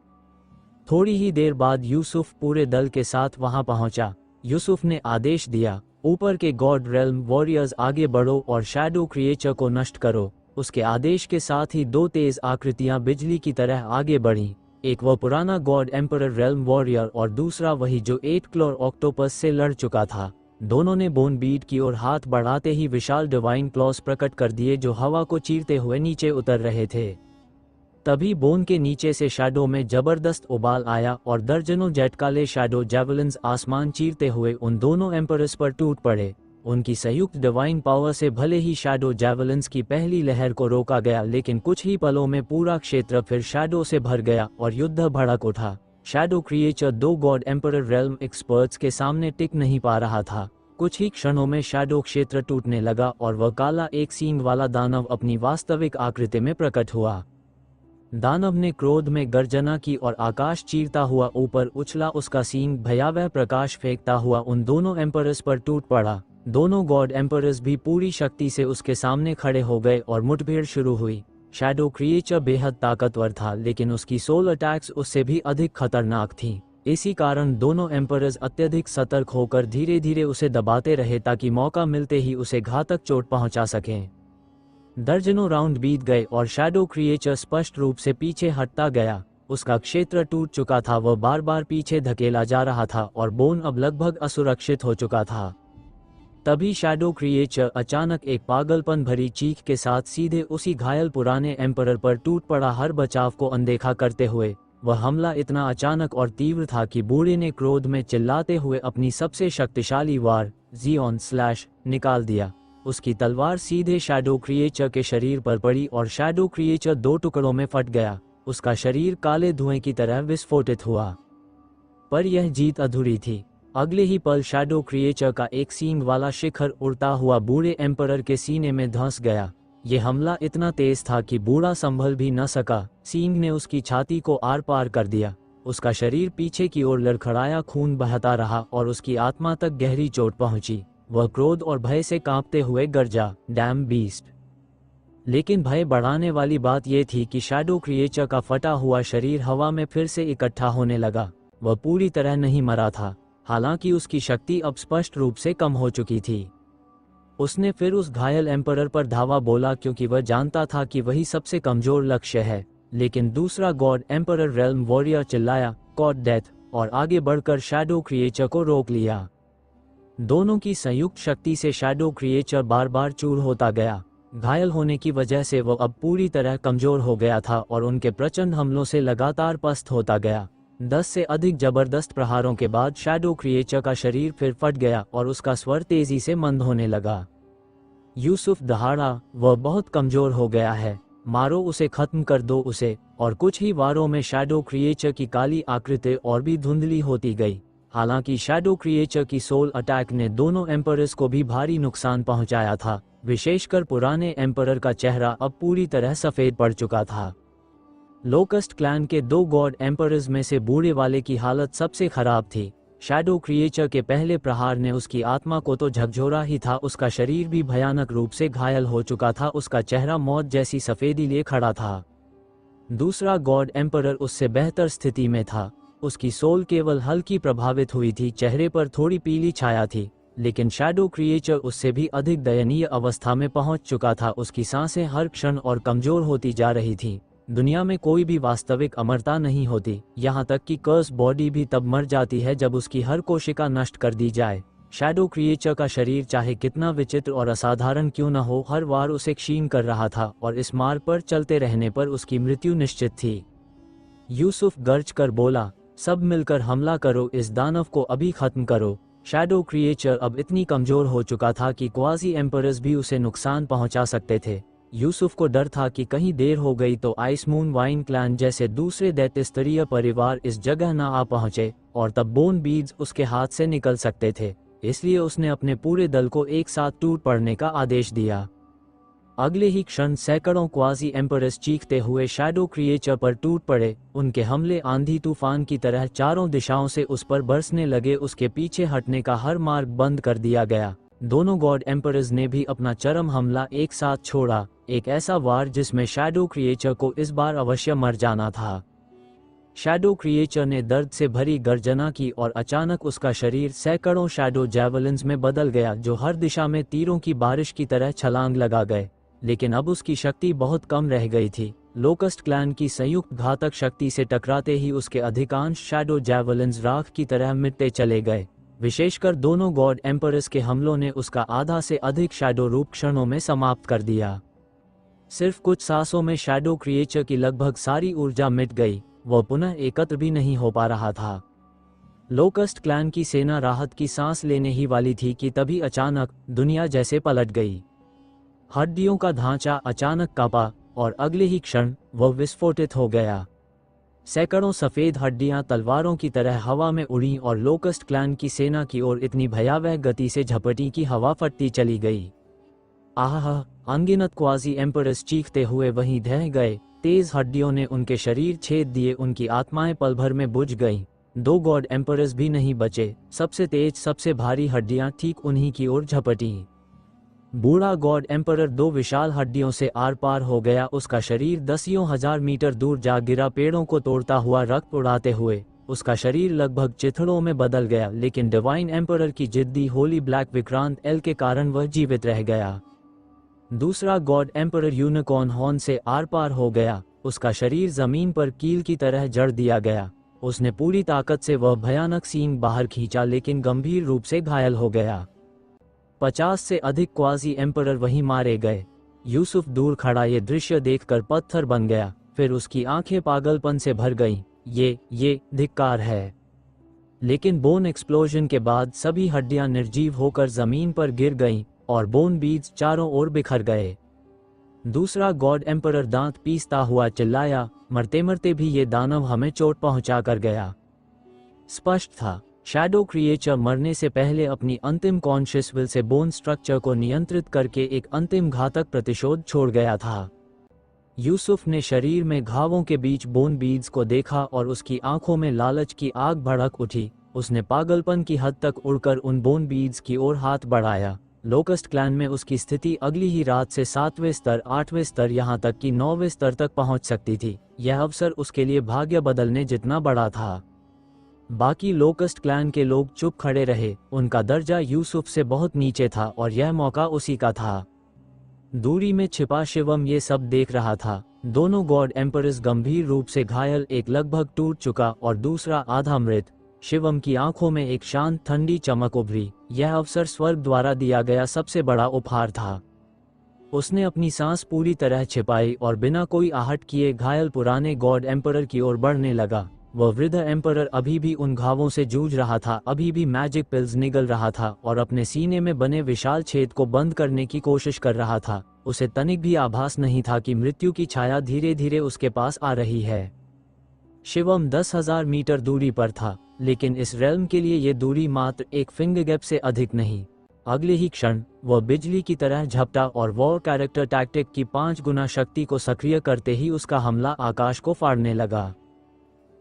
थोड़ी ही देर बाद यूसुफ पूरे दल के साथ वहां पहुंचा। यूसुफ ने आदेश दिया, ऊपर के गॉड रेल्म वॉरियर्स आगे बढ़ो और शैडो क्रिएचर को नष्ट करो। उसके आदेश के साथ ही 2 तेज आकृतियां बिजली की तरह आगे बढ़ीं। एक वह पुराना गॉड एम्परर रेल्म वॉरियर और दूसरा वही जो 8 क्लॉर ऑक्टोपस से लड़ चुका था। दोनों ने बोन बीड की ओर हाथ बढ़ाते ही विशाल डिवाइन क्लॉस प्रकट कर दिए जो हवा को चीरते हुए नीचे उतर रहे थे। तभी बोन के नीचे से शैडो में जबरदस्त उबाल आया और दर्जनों जेट काले शैडो जैवलिन्स आसमान चीरते हुए उन दोनों एम्परर्स पर टूट पड़े। उनकी संयुक्त डिवाइन पावर से भले ही शैडो जैवलिन्स की पहली लहर को रोका गया, लेकिन कुछ ही पलों में पूरा क्षेत्र फिर शैडो से भर गया और युद्ध भड़क उठा। Shadow creature 2 God emperor realm experts के सामने टिक नहीं पा रहा था। कुछ ही क्षणों में शैडो क्षेत्र टूटने लगा और वह काला एक सींग वाला दानव अपनी वास्तविक आकृति में प्रकट हुआ। दानव ने क्रोध में गर्जना की और आकाश चीरता हुआ ऊपर उछला। उसका सींग भयावह प्रकाश फेंकता हुआ उन दोनों एम्परर्स पर टूट पड़ा। दोनों गॉड एम्परर्स भी पूरी शक्ति से उसके सामने खड़े हो गए और मुठभेड़ शुरू हुई। शैडो क्रिएचर बेहद ताकतवर था, लेकिन उसकी सोल अटैक्स उससे भी अधिक खतरनाक थीं। इसी कारण दोनों एम्परर्स अत्यधिक सतर्क होकर धीरे धीरे उसे दबाते रहे ताकि मौका मिलते ही उसे घातक चोट पहुंचा सकें। दर्जनों राउंड बीत गए और शैडो क्रिएचर स्पष्ट रूप से पीछे हटता गया। उसका क्षेत्र टूट चुका था, वह बार बार पीछे धकेला जा रहा था और बोन अब लगभग असुरक्षित हो चुका था। तभी शैडो क्रिएचर अचानक एक पागलपन भरी चीख के साथ सीधे उसी घायल पुराने एम्परर पर टूट पड़ा। हर बचाव को अनदेखा करते हुए वह हमला इतना अचानक और तीव्र था कि बूढ़े ने क्रोध में चिल्लाते हुए अपनी सबसे शक्तिशाली वार ज़ियोन स्लैश निकाल दिया। उसकी तलवार सीधे शैडो क्रिएचर के शरीर पर पड़ी और शैडो क्रिएचर 2 टुकड़ों में फट गया। उसका शरीर काले धुएं की तरह विस्फोटित हुआ। पर यह जीत अधूरी थी। अगले ही पल शैडो क्रिएचर का एक सींग वाला शिखर उड़ता हुआ बूढ़े एम्परर के सीने में धंस गया। ये हमला इतना तेज था कि बूढ़ा संभल भी न सका। सींग ने उसकी छाती को आर पार कर दिया। उसका शरीर पीछे की ओर लड़खड़ाया, खून बहता रहा और उसकी आत्मा तक गहरी चोट पहुंची। वह क्रोध और भय से कांपते हुए गरजा, डैम बीस्ट। लेकिन भय बढ़ाने वाली बात यह थी कि शैडो क्रिएचर का फटा हुआ शरीर हवा में फिर से इकट्ठा होने लगा। वह पूरी तरह नहीं मरा था, हालांकि उसकी शक्ति अब स्पष्ट रूप से कम हो चुकी थी। उसने फिर उस घायल एम्परर पर धावा बोला क्योंकि वह जानता था कि वही सबसे कमजोर लक्ष्य है। लेकिन दूसरा गॉड एम्परर रेल्म वॉरियर चिल्लाया, गॉड डेथ, और आगे बढ़कर शैडो क्रिएचर को रोक लिया। दोनों की संयुक्त शक्ति से शैडो क्रिएचर बार बार चूर होता गया। घायल होने की वजह से वो अब पूरी तरह कमजोर हो गया था और उनके प्रचंड हमलों से लगातार पस्त होता गया। 10 से अधिक जबरदस्त प्रहारों के बाद शैडो क्रिएचर का शरीर फिर फट गया और उसका स्वर तेजी से मंद होने लगा। यूसुफ दहाड़ा, वह बहुत कमजोर हो गया है, मारो उसे, खत्म कर दो उसे। और कुछ ही वारों में शैडो क्रिएचर की काली आकृति और भी धुंधली होती गई। हालांकि शैडो क्रिएचर की सोल अटैक ने दोनों एम्परर्स को भी भारी नुकसान पहुंचाया था, विशेषकर पुराने एम्परर का चेहरा अब पूरी तरह सफेद पड़ चुका था। लोकस्ट क्लैन के 2 गॉड एम्परर्स में से बूढ़े वाले की हालत सबसे खराब थी। शैडो क्रिएचर के पहले प्रहार ने उसकी आत्मा को तो झकझोरा ही था, उसका शरीर भी भयानक रूप से घायल हो चुका था, उसका चेहरा मौत जैसी सफेदी लिए खड़ा था। दूसरा गॉड एम्परर उससे बेहतर स्थिति में था, उसकी सोल केवल हल्की प्रभावित हुई थी, चेहरे पर थोड़ी पीली छाया थी, लेकिन शैडो क्रिएचर उससे भी अधिक दयनीय अवस्था में पहुंच चुका था, उसकी सांसें हर क्षण और कमजोर होती जा रही थीं। दुनिया में कोई भी वास्तविक अमरता नहीं होती, यहाँ तक कि कर्स बॉडी भी तब मर जाती है जब उसकी हर कोशिका नष्ट कर दी जाए। शैडो क्रिएचर का शरीर चाहे कितना विचित्र और असाधारण क्यों न हो, हर वार उसे क्षीण कर रहा था और इस मार्ग पर चलते रहने पर उसकी मृत्यु निश्चित थी। यूसुफ गर्ज कर बोला, सब मिलकर हमला करो, इस दानव को अभी खत्म करो। शैडो क्रिएचर अब इतनी कमजोर हो चुका था कि क्वाजी एम्परर्स भी उसे नुकसान पहुंचा सकते थे। यूसुफ को डर था कि कहीं देर हो गई तो आइसमून वाइन क्लैन जैसे दूसरे दैत्य स्तरीय परिवार इस जगह न आ पहुंचे और तब बोन बीड्स उसके हाथ से निकल सकते थे। इसलिए उसने अपने पूरे दल को एक साथ टूट पड़ने का आदेश दिया। अगले ही क्षण सैकड़ों क्वाजी एम्परर्स चीखते हुए शैडो क्रिएचर पर टूट पड़े। उनके हमले आंधी तूफान की तरह चारों दिशाओं से उस पर बरसने लगे, उसके पीछे हटने का हर मार्ग बंद कर दिया गया। दोनों गॉड एम्परर्स ने भी अपना चरम हमला एक साथ छोड़ा, एक ऐसा वार जिसमें शैडो क्रिएचर को इस बार अवश्य मर जाना था। शैडो क्रिएचर ने दर्द से भरी गर्जना की और अचानक उसका शरीर सैकड़ों शैडो जैवलिन्स में बदल गया, जो हर दिशा में तीरों की बारिश की तरह छलांग लगा गए। लेकिन अब उसकी शक्ति बहुत कम रह गई थी। लोकस्ट क्लैन की संयुक्त घातक शक्ति से टकराते ही उसके अधिकांश शैडो जैवलिन्स राख की तरह मिटते चले गए। विशेषकर दोनों गॉड एम्परर्स के हमलों ने उसका आधा से अधिक शैडो रूप क्षणों में समाप्त कर दिया। सिर्फ कुछ सांसों में शैडो क्रिएचर की लगभग सारी ऊर्जा मिट गई, वह पुनः एकत्र भी नहीं हो पा रहा था। लोकस्ट क्लैन की सेना राहत की सांस लेने ही वाली थी कि तभी अचानक दुनिया जैसे पलट गई। हड्डियों का ढांचा अचानक कांपा और अगले ही क्षण वह विस्फोटित हो गया। सैकड़ों सफेद हड्डियां तलवारों की तरह हवा में उड़ी और लोकस्ट क्लैन की सेना की ओर इतनी भयावह गति से झपटी कि हवा फटती चली गई। आह! अनगिनत क्वाजी एम्परर्स चीखते हुए वहीं ढह गए। तेज हड्डियों ने उनके शरीर छेद दिए, उनकी आत्माएं पल भर में बुझ गईं। 2 गॉड एम्परर्स भी नहीं बचे। सबसे तेज, सबसे भारी हड्डियां ठीक उन्हीं की ओर झपटी। बूढ़ा गॉड एम्परर 2 विशाल हड्डियों से आर पार हो गया, उसका शरीर दसियों हजार मीटर दूर जा गिरा, पेड़ों को तोड़ता हुआ रक्त उड़ाते हुए। उसका शरीर लगभग चिथड़ों में बदल गया, लेकिन डिवाइन एम्परर की जिद्दी होली ब्लैक विक्रांत एल के कारण वह जीवित रह गया। दूसरा गॉड एम्परर यूनिकॉर्न हॉर्न से आर पार हो गया, उसका शरीर जमीन पर कील की तरह जड़ दिया गया। उसने पूरी ताकत से वह भयानक सींग बाहर खींचा, लेकिन गंभीर रूप से घायल हो गया। 50 से अधिक क्वाजी एम्परर वहीं मारे गए। यूसुफ दूर खड़ा ये दृश्य देखकर पत्थर बन गया, फिर उसकी आंखें पागलपन से भर गईं। ये धिक्कार है। लेकिन बोन एक्सप्लोजन के बाद सभी हड्डियां निर्जीव होकर जमीन पर गिर गईं और बोन बीड्स चारों ओर बिखर गए। दूसरा गॉड एम्परर दांत पीसता हुआ चिल्लाया, मरते मरते भी ये दानव हमें चोट पहुंचा कर गया। स्पष्ट था, शैडो क्रिएचर मरने से पहले अपनी अंतिम conscious will say bone structure को नियंत्रित करके एक अंतिम घातक प्रतिशोध छोड़ गया था। यूसुफ ने शरीर में घावों के बीच बोन बीड्स को देखा और उसकी आंखों में लालच की आग भड़क उठी। उसने पागलपन की हद तक उड़कर उन बोन बीड्स की ओर हाथ बढ़ाया। लोकस्ट क्लैन में उसकी स्थिति अगली ही रात से 7वें स्तर, 8वें स्तर, यहाँ तक कि 9वें स्तर तक पहुंच सकती थी। यह अवसर उसके लिए भाग्य बदलने जितना बड़ा था। बाकी लोकस्ट क्लैन के लोग चुप खड़े रहे, उनका दर्जा यूसुफ से बहुत नीचे था और यह मौका उसी का था। दूरी में छिपा शिवम ये सब देख रहा था। दोनों गॉड एम्परर्स गंभीर रूप से घायल, एक लगभग टूट चुका और दूसरा आधा मृत। शिवम की आंखों में एक शांत ठंडी चमक उभरी। यह अवसर स्वर्ग द्वारा दिया गया सबसे बड़ा उपहार था। उसने अपनी सांस पूरी तरह छिपाई और बिना कोई आहट किए घायल पुराने गॉड एम्परर की ओर बढ़ने लगा। वह वृद्ध एम्परर अभी भी उन घावों से जूझ रहा था, अभी भी मैजिक पिल्स निगल रहा था और अपने सीने में बने विशाल छेद को बंद करने की कोशिश कर रहा था। उसे तनिक भी आभास नहीं था कि मृत्यु की छाया धीरे धीरे उसके पास आ रही है। शिवम 10,000 मीटर दूरी पर था, लेकिन इस रेल्म के लिए ये दूरी मात्र एक फिंगर गैप से अधिक नहीं। अगले ही क्षण वह बिजली की तरह झपटा और वॉर कैरेक्टर टैक्टिक की 5 गुना शक्ति को सक्रिय करते ही उसका हमला आकाश को फाड़ने लगा।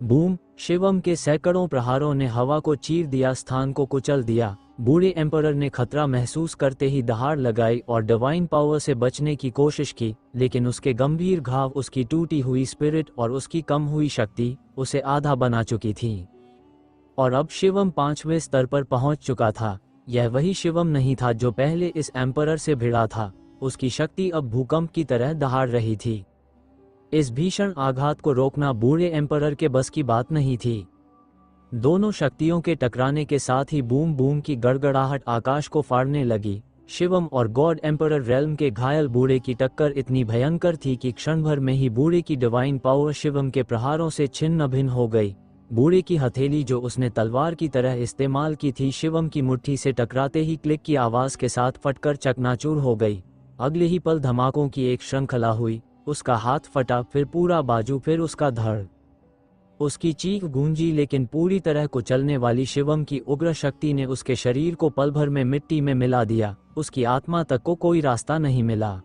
बूम! शिवम के सैकड़ों प्रहारों ने हवा को चीर दिया, स्थान को कुचल दिया। बूढ़े एम्परर ने खतरा महसूस करते ही दहाड़ लगाई और डिवाइन पावर से बचने की कोशिश की, लेकिन उसके गंभीर घाव, उसकी टूटी हुई स्पिरिट और उसकी कम हुई शक्ति उसे आधा बना चुकी थी। और अब शिवम 5वें स्तर पर पहुंच चुका था। यह वही शिवम नहीं था जो पहले इस एम्परर से भिड़ा था। उसकी शक्ति अब भूकंप की तरह दहाड़ रही थी। इस भीषण आघात को रोकना बूढ़े एम्परर के बस की बात नहीं थी। दोनों शक्तियों के टकराने के साथ ही बूम बूम की गड़गड़ाहट आकाश को फाड़ने लगी। शिवम और गॉड एम्परर रेल्म के घायल बूढ़े की टक्कर इतनी भयंकर थी कि क्षण भर में ही बूढ़े की डिवाइन पावर शिवम के प्रहारों से छिन्न भिन्न हो गई। बूढ़े की हथेली, जो उसने तलवार की तरह इस्तेमाल की थी, शिवम की मुट्ठी से टकराते ही क्लिक की आवाज के साथ फटकर चकनाचूर हो गई। अगले ही पल धमाकों की एक श्रृंखला हुई। उसका हाथ फटा, फिर पूरा बाजू, फिर उसका धड़। उसकी चीख गूंजी, लेकिन पूरी तरह कुचलने वाली शिवम की उग्र शक्ति ने उसके शरीर को पल भर में मिट्टी में मिला दिया। उसकी आत्मा तक को कोई रास्ता नहीं मिला।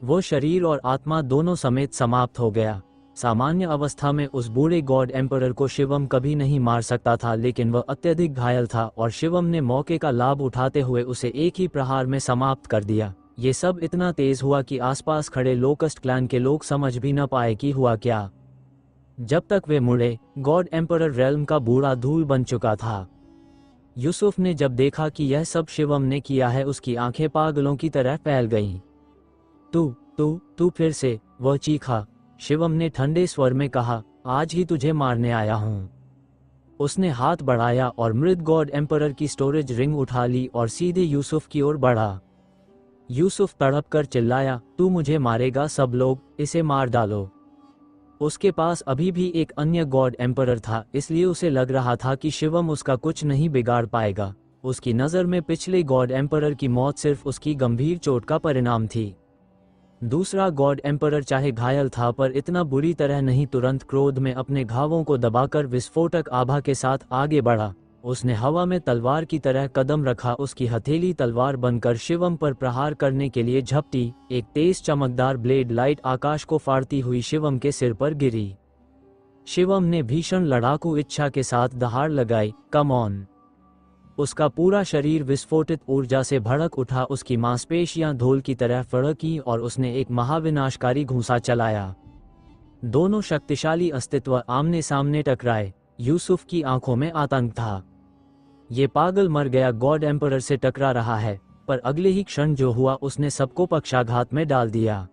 वो शरीर और आत्मा दोनों समेत समाप्त हो गया। सामान्य अवस्था में उस बूढ़े गॉड एम्परर को शिवम कभी नहीं मार सकता था, लेकिन वह अत्यधिक घायल था और शिवम ने मौके का लाभ उठाते हुए उसे एक ही प्रहार में समाप्त कर दिया। ये सब इतना तेज हुआ कि आसपास खड़े लोकस्ट क्लैन के लोग समझ भी न पाए कि हुआ क्या। जब तक वे मुड़े, गॉड एम्परर रेल्म का बूढ़ा धूल बन चुका था। यूसुफ ने जब देखा कि यह सब शिवम ने किया है, उसकी आंखें पागलों की तरह फैल गईं। तू फिर से, वह चीखा। शिवम ने ठंडे स्वर में कहा, आज ही तुझे मारने आया हूं। उसने हाथ बढ़ाया और मृत गॉड एम्परर की स्टोरेज रिंग उठा ली और सीधे यूसुफ की ओर बढ़ा। यूसुफ तड़प कर चिल्लाया, तू मुझे मारेगा? सब लोग, इसे मार डालो। उसके पास अभी भी एक अन्य गॉड एम्परर था, इसलिए उसे लग रहा था कि शिवम उसका कुछ नहीं बिगाड़ पाएगा। उसकी नज़र में पिछले गॉड एम्परर की मौत सिर्फ उसकी गंभीर चोट का परिणाम थी। दूसरा गॉड एम्परर चाहे घायल था, पर इतना बुरी तरह नहीं। तुरंत क्रोध में अपने घावों को दबाकर विस्फोटक आभा के साथ आगे बढ़ा। उसने हवा में तलवार की तरह कदम रखा। उसकी हथेली तलवार बनकर शिवम पर प्रहार करने के लिए झपटी। एक तेज चमकदार ब्लेड लाइट आकाश को फाड़ती हुई शिवम के सिर पर गिरी। शिवम ने भीषण लड़ाकू इच्छा के साथ दहाड़ लगाई, कम ऑन। उसका पूरा शरीर विस्फोटित ऊर्जा से भड़क उठा। उसकी मांसपेशियां धूल की तरह फड़कीं और उसने एक महाविनाशकारी घूंसा चलाया। दोनों शक्तिशाली अस्तित्व आमने सामने टकराए। यूसुफ की आंखों में आतंक था। ये पागल मर गया गॉड एम्परर से टकरा रहा है, पर अगले ही क्षण जो हुआ उसने सबको पक्षाघात में डाल दिया।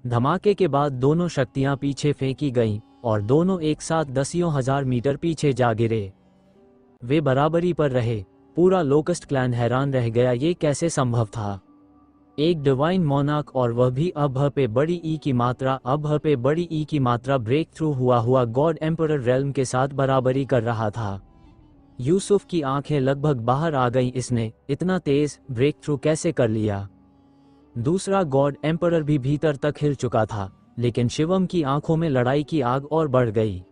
धमाके के बाद दोनों शक्तियां पीछे फेंकी गईं और दोनों एक साथ दसियों हजार मीटर पीछे जा गिरे। वे बराबरी पर रहे। पूरा लोकस्ट क्लैन हैरान रह गया, ये कैसे संभव था? एक डिवाइन मोनार्क, और वह भी अब पे बड़ी ई की मात्रा, अब पे बड़ी ई की मात्रा ब्रेक थ्रू हुआ गॉड एम्परर रेल्म के साथ बराबरी कर रहा था। यूसुफ की आंखें लगभग बाहर आ गईं। इसने इतना तेज ब्रेक थ्रू कैसे कर लिया? दूसरा गॉड एम्परर भी भीतर तक हिल चुका था, लेकिन शिवम की आंखों में लड़ाई की आग और बढ़ गई।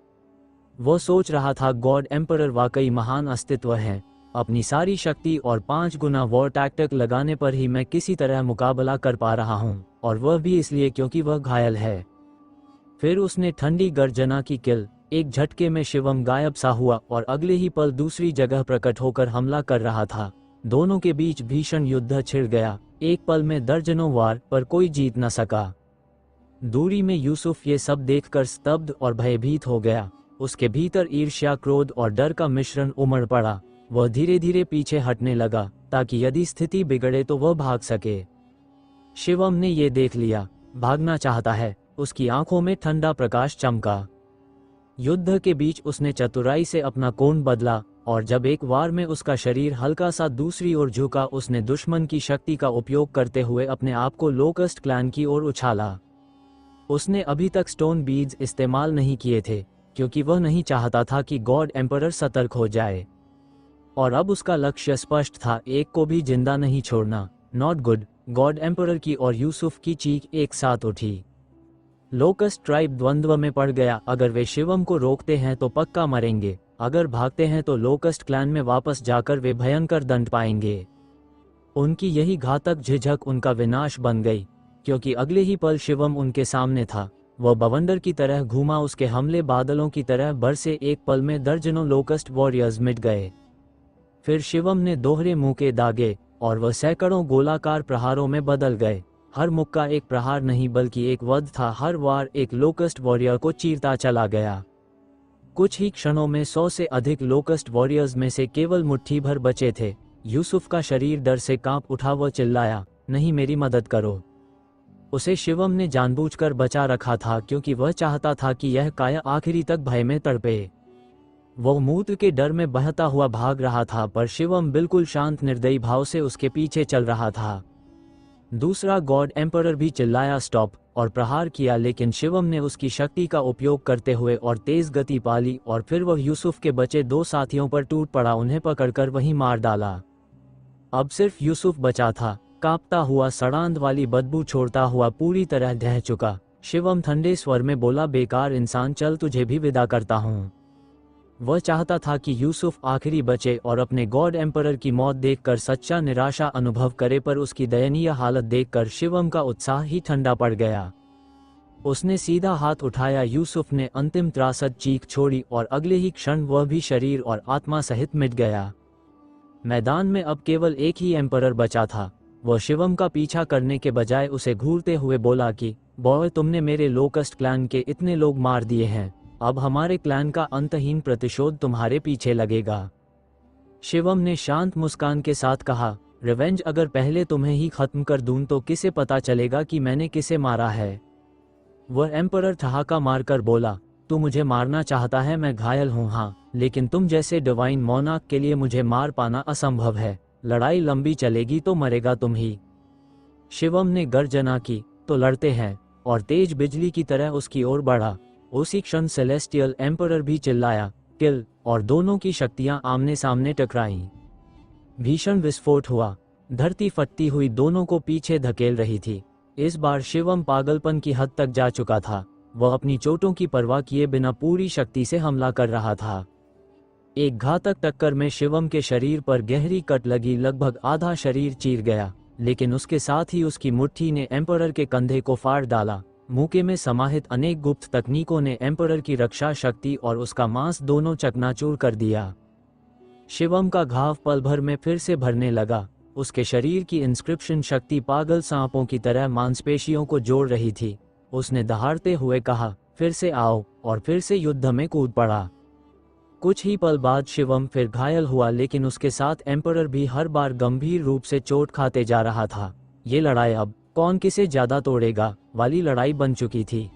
वो सोच रहा था, गॉड एम्परर वाकई महान अस्तित्व है। अपनी सारी शक्ति और 5 गुना वॉर टैक्टिक लगाने पर ही मैं किसी तरह मुकाबला कर पा रहा हूं, और वह भी इसलिए क्योंकि वह घायल है। फिर उसने ठंडी गर्जना की किल। एक झटके में शिवम गायब सा हुआ और अगले ही पल दूसरी जगह प्रकट होकर हमला कर रहा था। दोनों के बीच भीषण युद्ध छिड़ गया। एक पल में दर्जनों वार, पर कोई जीत न सका। दूरी में यूसुफ ये सब देखकर स्तब्ध और भयभीत हो गया। उसके भीतर ईर्ष्या, क्रोध और डर का मिश्रण उमड़ पड़ा। वह धीरे धीरे पीछे हटने लगा, ताकि यदि स्थिति बिगड़े तो वह भाग सके। शिवम ने ये देख लिया, भागना चाहता है। उसकी आंखों में ठंडा प्रकाश चमका। युद्ध के बीच उसने चतुराई से अपना कोण बदला। और जब एक वार में उसका शरीर हल्का सा दूसरी ओर झुका, उसने दुश्मन की शक्ति का उपयोग करते हुए अपने आप को लोकस्ट क्लैन की ओर उछाला। उसने अभी तक स्टोन बीड्स इस्तेमाल नहीं किए थे, क्योंकि वह नहीं चाहता था कि गॉड एम्परर सतर्क हो जाए। और अब उसका लक्ष्य स्पष्ट था, एक को भी जिंदा नहीं छोड़ना। Not good. गॉड एम्परर की और यूसुफ की चीख एक साथ उठी। लोकस्ट ट्राइब द्वंद्व में पड़ गया। अगर वे शिवम को रोकते हैं तो पक्का मरेंगे, अगर भागते हैं तो लोकस्ट क्लैन में वापस जाकर वे भयंकर दंड पाएंगे। उनकी यही घातक झिझक उनका विनाश बन गई, क्योंकि अगले ही पल शिवम उनके सामने था। वह बवंडर की तरह घूमा, उसके हमले बादलों की तरह बरसे। एक पल में दर्जनों लोकस्ट वॉरियर्स मिट गए। फिर शिवम ने दोहरे मुंह के दागे और वह सैकड़ों गोलाकार प्रहारों में बदल गए। हर मुक्का एक प्रहार नहीं बल्कि एक वध था। हर वार एक लोकस्ट वॉरियर को चीरता चला गया। कुछ ही क्षणों में 100 से अधिक लोकस्ट वॉरियर्स में से केवल मुट्ठी भर बचे थे। यूसुफ का शरीर डर से कांप उठा। वह चिल्लाया, नहीं, मेरी मदद करो। उसे शिवम ने जानबूझकर बचा रखा था, क्योंकि वह चाहता था कि यह काया आखिरी तक भय में तड़पे। वह मूत्र के डर में बहता हुआ भाग रहा था, पर शिवम बिल्कुल शांत निर्दयी भाव से उसके पीछे चल रहा था। दूसरा गॉड एम्परर भी चिल्लाया, स्टॉप, और प्रहार किया, लेकिन शिवम ने उसकी शक्ति का उपयोग करते हुए और तेज गति पाली, और फिर वह यूसुफ के बचे 2 साथियों पर टूट पड़ा। उन्हें पकड़कर वहीं मार डाला। अब सिर्फ यूसुफ बचा था, कांपता हुआ, सड़ांध वाली बदबू छोड़ता हुआ, पूरी तरह ढह चुका। शिवम ठंडे स्वर में बोला, बेकार इंसान, चल, तुझे भी विदा करता हूँ। वह चाहता था कि यूसुफ आखिरी बचे और अपने गॉड एम्परर की मौत देखकर सच्चा निराशा अनुभव करे, पर उसकी दयनीय हालत देखकर शिवम का उत्साह ही ठंडा पड़ गया। उसने सीधा हाथ उठाया। यूसुफ ने अंतिम त्रासद चीख छोड़ी और अगले ही क्षण वह भी शरीर और आत्मा सहित मिट गया। मैदान में अब केवल एक ही एम्परर बचा था। वह शिवम का पीछा करने के बजाय उसे घूरते हुए बोला कि बॉय, तुमने मेरे लोकस्ट क्लैन के इतने लोग मार दिए हैं, अब हमारे क्लैन का अंतहीन प्रतिशोध तुम्हारे पीछे लगेगा। शिवम ने शांत मुस्कान के साथ कहा, रिवेंज अगर पहले तुम्हें ही खत्म कर दूं तो किसे पता चलेगा कि मैंने किसे मारा है। वह एम्परर ठहाका मारकर बोला, तू मुझे मारना चाहता है, मैं घायल हूँ, हाँ, लेकिन तुम जैसे डिवाइन मोनार्क के लिए मुझे मार पाना असंभव है। लड़ाई लंबी चलेगी तो मरेगा तुम ही। शिवम ने गर्जना की, तो लड़ते हैं, और तेज बिजली की तरह उसकी ओर बढ़ा। उसी क्षण सेलेस्टियल एम्परर भी चिल्लाया, किल, और दोनों की शक्तियां आमने सामने टकराईं। भीषण विस्फोट हुआ। धरती फटती हुई दोनों को पीछे धकेल रही थी। इस बार शिवम पागलपन की हद तक जा चुका था। वह अपनी चोटों की परवाह किए बिना पूरी शक्ति से हमला कर रहा था। एक घातक टक्कर में शिवम के शरीर पर गहरी कट लगी, लगभग आधा शरीर चीर गया, लेकिन उसके साथ ही उसकी मुट्ठी ने एम्परर के कंधे को फाड़ डाला। मुक्के में समाहित अनेक गुप्त तकनीकों ने एम्परर की रक्षा शक्ति और उसका मांस दोनों चकनाचूर कर दिया। शिवम का घाव पल भर में फिर से भरने लगा। उसके शरीर की इंस्क्रिप्शन शक्ति पागल सांपों की तरह मांसपेशियों को जोड़ रही थी। उसने दहाड़ते हुए कहा, फिर से आओ, और फिर से युद्ध में कूद पड़ा। कुछ ही पल बाद शिवम फिर घायल हुआ, लेकिन उसके साथ एम्परर भी हर बार गंभीर रूप से चोट खाते जा रहा था। ये लड़ाई अब कौन किसे ज्यादा तोड़ेगा वाली लड़ाई बन चुकी थी।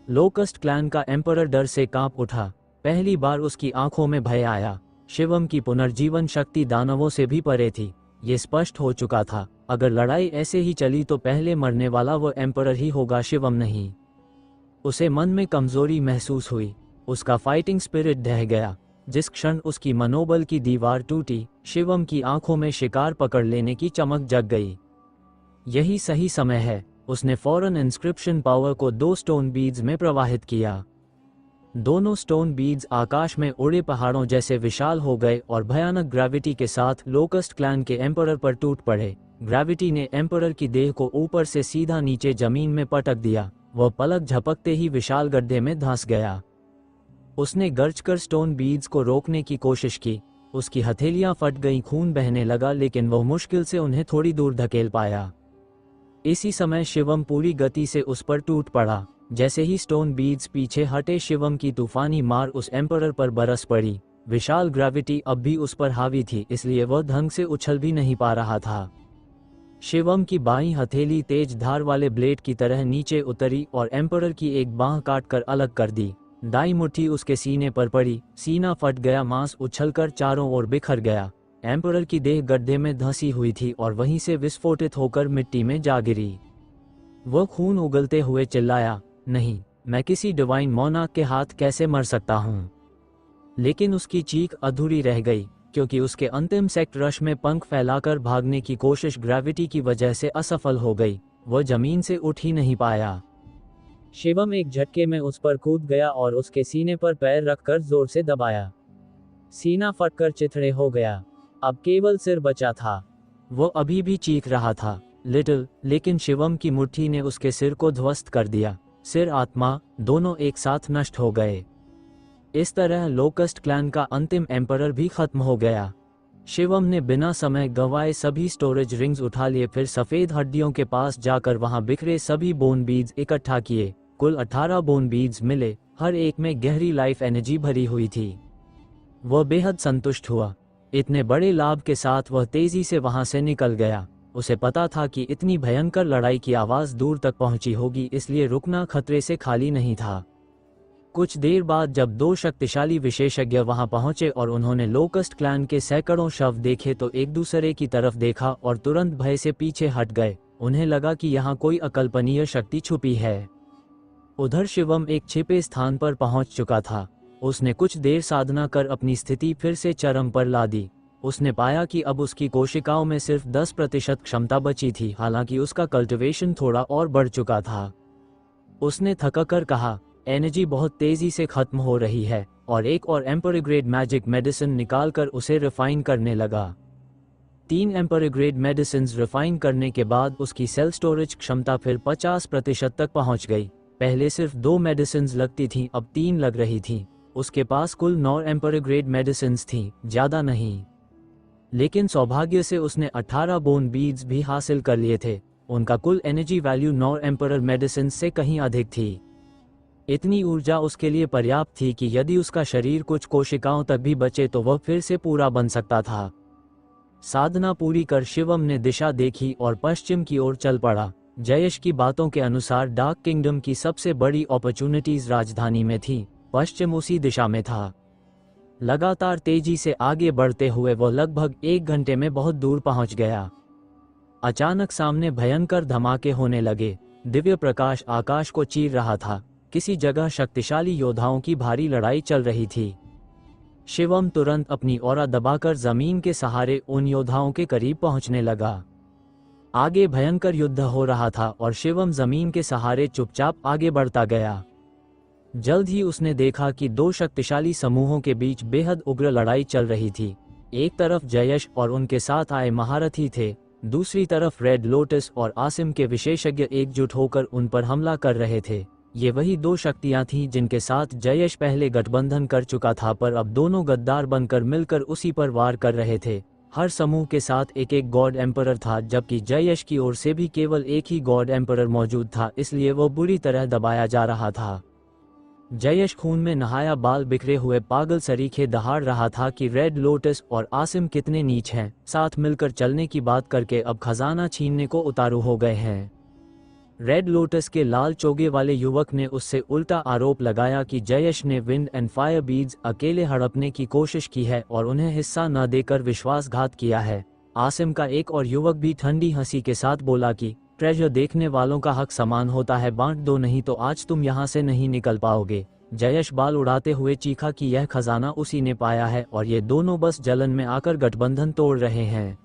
लोकस्ट क्लैन का एम्परर डर से कांप उठा। पहली बार उसकी आंखों में भय आया। शिवम की पुनर्जीवन शक्ति दानवों से भी परे थी। ये स्पष्ट हो चुका था, अगर लड़ाई ऐसे ही चली तो पहले मरने वाला वो एम्परर ही होगा, शिवम नहीं। उसे मन में कमजोरी महसूस हुई। उसका फाइटिंग स्पिरिट ढह गया। जिस क्षण उसकी मनोबल की दीवार टूटी, शिवम की आंखों में शिकार पकड़ लेने की चमक जग गई। यही सही समय है। उसने फौरन इंस्क्रिप्शन पावर को 2 स्टोन बीड्स में प्रवाहित किया। दोनों स्टोन बीड्स आकाश में उड़े पहाड़ों जैसे विशाल हो गए और भयानक ग्रेविटी के साथ लोकस्ट क्लैन के एम्परर पर टूट पड़े। ग्रेविटी ने एम्परर की देह को ऊपर से सीधा नीचे जमीन में पटक दिया। वह पलक झपकते ही विशाल गड्ढे में धंस गया। उसने गरजकर स्टोन बीड्स को रोकने की कोशिश की। उसकी हथेलियां फट गईं, खून बहने लगा, लेकिन वह मुश्किल से उन्हें थोड़ी दूर धकेल पाया। इसी समय शिवम पूरी गति से उस पर टूट पड़ा। जैसे ही स्टोन बीड्स पीछे हटे, शिवम की तूफानी मार उस एम्परर पर बरस पड़ी। विशाल ग्रेविटी अब भी उस पर हावी थी, इसलिए वह ढंग से उछल भी नहीं पा रहा था। शिवम की बाईं हथेली तेज धार वाले ब्लेड की तरह नीचे उतरी और एम्परर की एक बांह काटकर अलग कर दी। दाई मुट्ठी उसके सीने पर पड़ी, सीना फट गया, मांस उछलकर चारों ओर बिखर गया। एम्परर की देह गड्ढे में धंसी हुई थी और वहीं से विस्फोटित होकर मिट्टी में जा गिरी। वह खून उगलते हुए चिल्लाया, नहीं, मैं किसी डिवाइन मोनार्क के हाथ कैसे मर सकता हूँ। लेकिन उसकी चीख अधूरी रह गई, क्योंकि उसके अंतिम सेक्ट रश में पंख फैलाकर भागने की कोशिश ग्रेविटी की वजह से असफल हो गई। वह जमीन से उठ ही नहीं पाया। शिवम एक झटके में उस पर कूद गया और उसके सीने पर पैर रखकर जोर से दबाया। सीना फटकर चिथड़े हो गया। अब केवल सिर बचा था। वो अभी भी चीख रहा था, लिटिल, लेकिन शिवम की मुट्ठी ने उसके सिर को ध्वस्त कर दिया। सिर आत्मा दोनों एक साथ नष्ट हो गए। इस तरह लोकस्ट क्लैन का अंतिम एम्परर भी खत्म हो गया। शिवम ने बिना समय गंवाए सभी स्टोरेज रिंग्स उठा लिए, फिर सफेद हड्डियों के पास जाकर वहां बिखरे सभी बोन बीड्स इकट्ठा किए। कुल 18 बोन बीड्स मिले, हर एक में गहरी लाइफ एनर्जी भरी हुई थी। वह बेहद संतुष्ट हुआ। इतने बड़े लाभ के साथ वह तेजी से वहां से निकल गया। उसे पता था कि इतनी भयंकर लड़ाई की आवाज दूर तक पहुंची होगी, इसलिए रुकना खतरे से खाली नहीं था। कुछ देर बाद जब 2 शक्तिशाली विशेषज्ञ वहां पहुंचे और उन्होंने लोकस्ट क्लैन के सैकड़ों शव देखे तो एक दूसरे की तरफ देखा और तुरंत भय से पीछे हट गए। उन्हें लगा कि यहाँ कोई अकल्पनीय शक्ति छुपी है। उधर शिवम एक छिपे स्थान पर पहुंच चुका था। उसने कुछ देर साधना कर अपनी स्थिति फिर से चरम पर ला दी। उसने पाया कि अब उसकी कोशिकाओं में सिर्फ 10% क्षमता बची थी, हालांकि उसका कल्टीवेशन थोड़ा और बढ़ चुका था। उसने थककर कहा, एनर्जी बहुत तेजी से खत्म हो रही है, और एक और एम्पर ग्रेड मैजिक मेडिसिन निकालकर उसे रिफाइन करने लगा। 3 एम्पर ग्रेड मेडिसिन रिफाइन करने के बाद उसकी सेल स्टोरेज क्षमता फिर 50% तक पहुंच गई। पहले सिर्फ 2 मेडिसिन लगती थीं, अब 3 लग रही थीं। उसके पास कुल 9 एम्पर ग्रेड मेडिसिन थीं, ज्यादा नहीं। लेकिन सौभाग्य से उसने 18 बोन बीड्स भी हासिल कर लिए थे। उनका कुल एनर्जी वैल्यू 9 एम्पर मेडिसिन से कहीं अधिक थी। इतनी ऊर्जा उसके लिए पर्याप्त थी कि यदि उसका शरीर कुछ कोशिकाओं तक भी बचे तो वह फिर से पूरा बन सकता था। साधना पूरी कर शिवम ने दिशा देखी और पश्चिम की ओर चल पड़ा। जयेश की बातों के अनुसार डार्क किंगडम की सबसे बड़ी अपॉर्चुनिटीज राजधानी में थी। पश्चिम उसी दिशा में था। लगातार तेजी से आगे बढ़ते हुए वह लगभग 1 घंटे में बहुत दूर पहुंच गया। अचानक सामने भयंकर धमाके होने लगे। दिव्य प्रकाश आकाश को चीर रहा था। किसी जगह शक्तिशाली योद्धाओं की भारी लड़ाई चल रही थी। शिवम तुरंत अपनी ऑरा दबाकर जमीन के सहारे उन योद्धाओं के करीब पहुंचने लगा। आगे भयंकर युद्ध हो रहा था और शिवम जमीन के सहारे चुपचाप आगे बढ़ता गया। जल्द ही उसने देखा कि 2 शक्तिशाली समूहों के बीच बेहद उग्र लड़ाई चल रही थी। एक तरफ जयेश और उनके साथ आए महारथी थे, दूसरी तरफ रेड लोटस और आसिम के विशेषज्ञ एकजुट होकर उन पर हमला कर रहे थे। ये वही 2 शक्तियां थीं जिनके साथ जयेश पहले गठबंधन कर चुका था, पर अब दोनों गद्दार बनकर मिलकर उसी पर वार कर रहे थे। हर समूह के साथ एक एक गॉड एम्परर था, जबकि जयेश की ओर से भी केवल एक ही गॉड एम्परर मौजूद था, इसलिए वो बुरी तरह दबाया जा रहा था। जयेश खून में नहाया बाल बिखरे हुए पागल सरीखे दहाड़ रहा था कि रेड लोटस और आसिम कितने नीच हैं, साथ मिलकर चलने की बात करके अब खजाना छीनने को उतारू हो गए हैं। रेड लोटस के लाल चोगे वाले युवक ने उससे उल्टा आरोप लगाया कि जयेश ने विंड एंड फायर बीड्स अकेले हड़पने की कोशिश की है और उन्हें हिस्सा न देकर विश्वासघात किया है। आसिम का एक और युवक भी ठंडी हंसी के साथ बोला कि ट्रेजर देखने वालों का हक समान होता है, बांट दो, नहीं तो आज तुम यहाँ से नहीं निकल पाओगे। जयेश बाल उड़ाते हुए चीखा कि यह खजाना उसी ने पाया है और ये दोनों बस जलन में आकर गठबंधन तोड़ रहे हैं।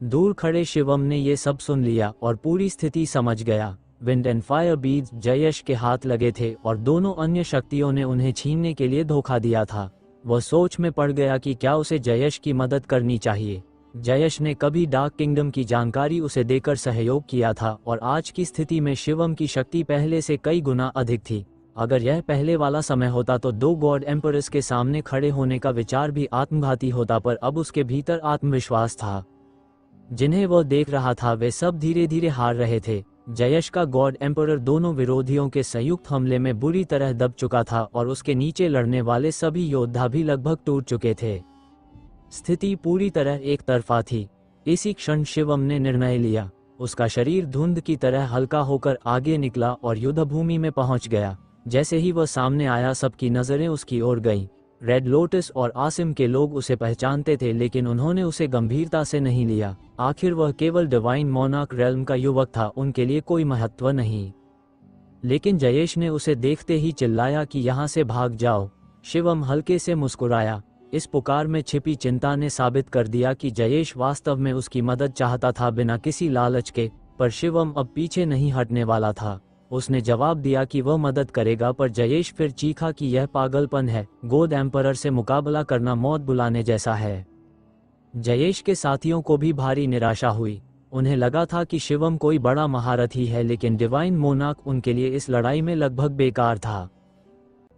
दूर खड़े शिवम ने ये सब सुन लिया और पूरी स्थिति समझ गया। Wind and fire beads Jayesh के हाथ लगे थे और दोनों अन्य शक्तियों ने उन्हें छीनने के लिए धोखा दिया था। वह सोच में पड़ गया कि क्या उसे जयेश की मदद करनी चाहिए। जयेश ने कभी डार्क किंगडम की जानकारी उसे देकर सहयोग किया था और आज की स्थिति में शिवम की शक्ति पहले से कई गुना अधिक थी। अगर यह पहले वाला समय होता तो 2 गॉड एम्परर्स के सामने खड़े होने का विचार भी आत्मघाती होता, पर अब उसके भीतर आत्मविश्वास था। जिन्हें वह देख रहा था वे सब धीरे धीरे हार रहे थे। जयेश का गॉड एम्परर दोनों विरोधियों के संयुक्त हमले में बुरी तरह दब चुका था और उसके नीचे लड़ने वाले सभी योद्धा भी लगभग टूट चुके थे। स्थिति पूरी तरह एक तरफा थी। इसी क्षण शिवम ने निर्णय लिया। उसका शरीर धुंध की तरह हल्का होकर आगे निकला और युद्धभूमि में पहुंच गया। जैसे ही वह सामने आया सबकी नज़रें उसकी ओर गईं। रेड लोटस और आसिम के लोग उसे पहचानते थे, लेकिन उन्होंने उसे गंभीरता से नहीं लिया। आखिर वह केवल डिवाइन मोनार्क रेल्म का युवक था, उनके लिए कोई महत्व नहीं। लेकिन जयेश ने उसे देखते ही चिल्लाया कि यहाँ से भाग जाओ। शिवम हल्के से मुस्कुराया। इस पुकार में छिपी चिंता ने साबित कर दिया कि जयेश वास्तव में उसकी मदद चाहता था, बिना किसी लालच के। पर शिवम अब पीछे नहीं हटने वाला था। उसने जवाब दिया कि वह मदद करेगा, पर जयेश फिर चीखा कि यह पागलपन है। गोड एम्परर से मुकाबला करना मौत बुलाने जैसा है। जयेश के साथियों को भी भारी निराशा हुई। उन्हें लगा था कि शिवम कोई बड़ा महारथी है, लेकिन डिवाइन मोनार्क उनके लिए इस लड़ाई में लगभग बेकार था।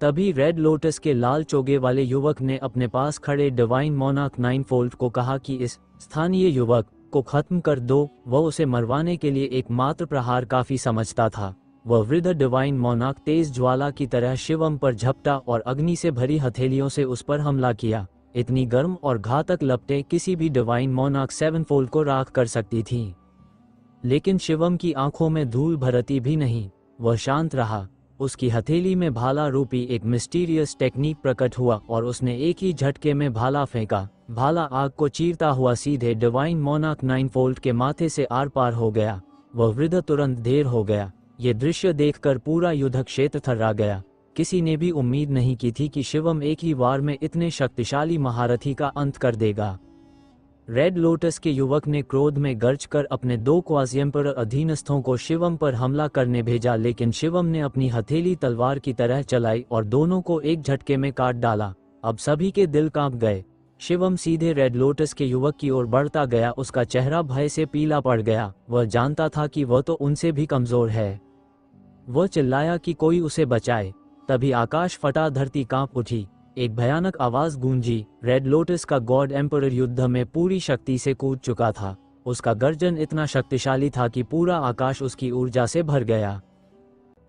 तभी रेड लोटस के लाल चोगे वाले युवक ने अपने पास खड़े डिवाइन मोनार्क नाइनफोल्ड को कहा कि इस स्थानीय युवक को खत्म कर दो। वह उसे मरवाने के लिए एकमात्र प्रहार काफी समझता था। वह वृद्ध डिवाइन मोनार्क तेज ज्वाला की तरह शिवम पर झपटा और अग्नि से भरी हथेलियों से उस पर हमला किया। इतनी गर्म और घातक लपटें किसी भी डिवाइन मोनार्क सेवनफोल्ड को राख कर सकती थीं। लेकिन शिवम की आंखों में धूल भरती भी नहीं। वह शांत रहा। उसकी हथेली में भाला रूपी एक मिस्टीरियस टेक्निक प्रकट हुआ और उसने एक ही झटके में भाला फेंका। भाला आग को चीरता हुआ सीधे डिवाइन मोनार्क नाइनफोल्ड के माथे से आर पार हो गया। वह वृद्ध तुरंत ढेर हो गया। ये दृश्य देखकर पूरा युद्ध क्षेत्र थर्रा गया। किसी ने भी उम्मीद नहीं की थी कि शिवम एक ही वार में इतने शक्तिशाली महारथी का अंत कर देगा। रेड लोटस के युवक ने क्रोध में गर्ज कर अपने 2 क्वाज़ी-एम्परर अधीनस्थों को शिवम पर हमला करने भेजा, लेकिन शिवम ने अपनी हथेली तलवार की तरह चलाई और दोनों को एक झटके में काट डाला। अब सभी के दिल कांप गए। शिवम सीधे रेड लोटस के युवक की ओर बढ़ता गया। उसका चेहरा भय से पीला पड़ गया। वह जानता था कि वह तो उनसे भी कमजोर है। वह चिल्लाया कि कोई उसे बचाए। तभी आकाश फटा, धरती कांप उठी। एक भयानक आवाज गूंजी। रेड लोटस का गॉड एम्परर युद्ध में पूरी शक्ति से कूद चुका था। उसका गर्जन इतना शक्तिशाली था कि पूरा आकाश उसकी ऊर्जा से भर गया।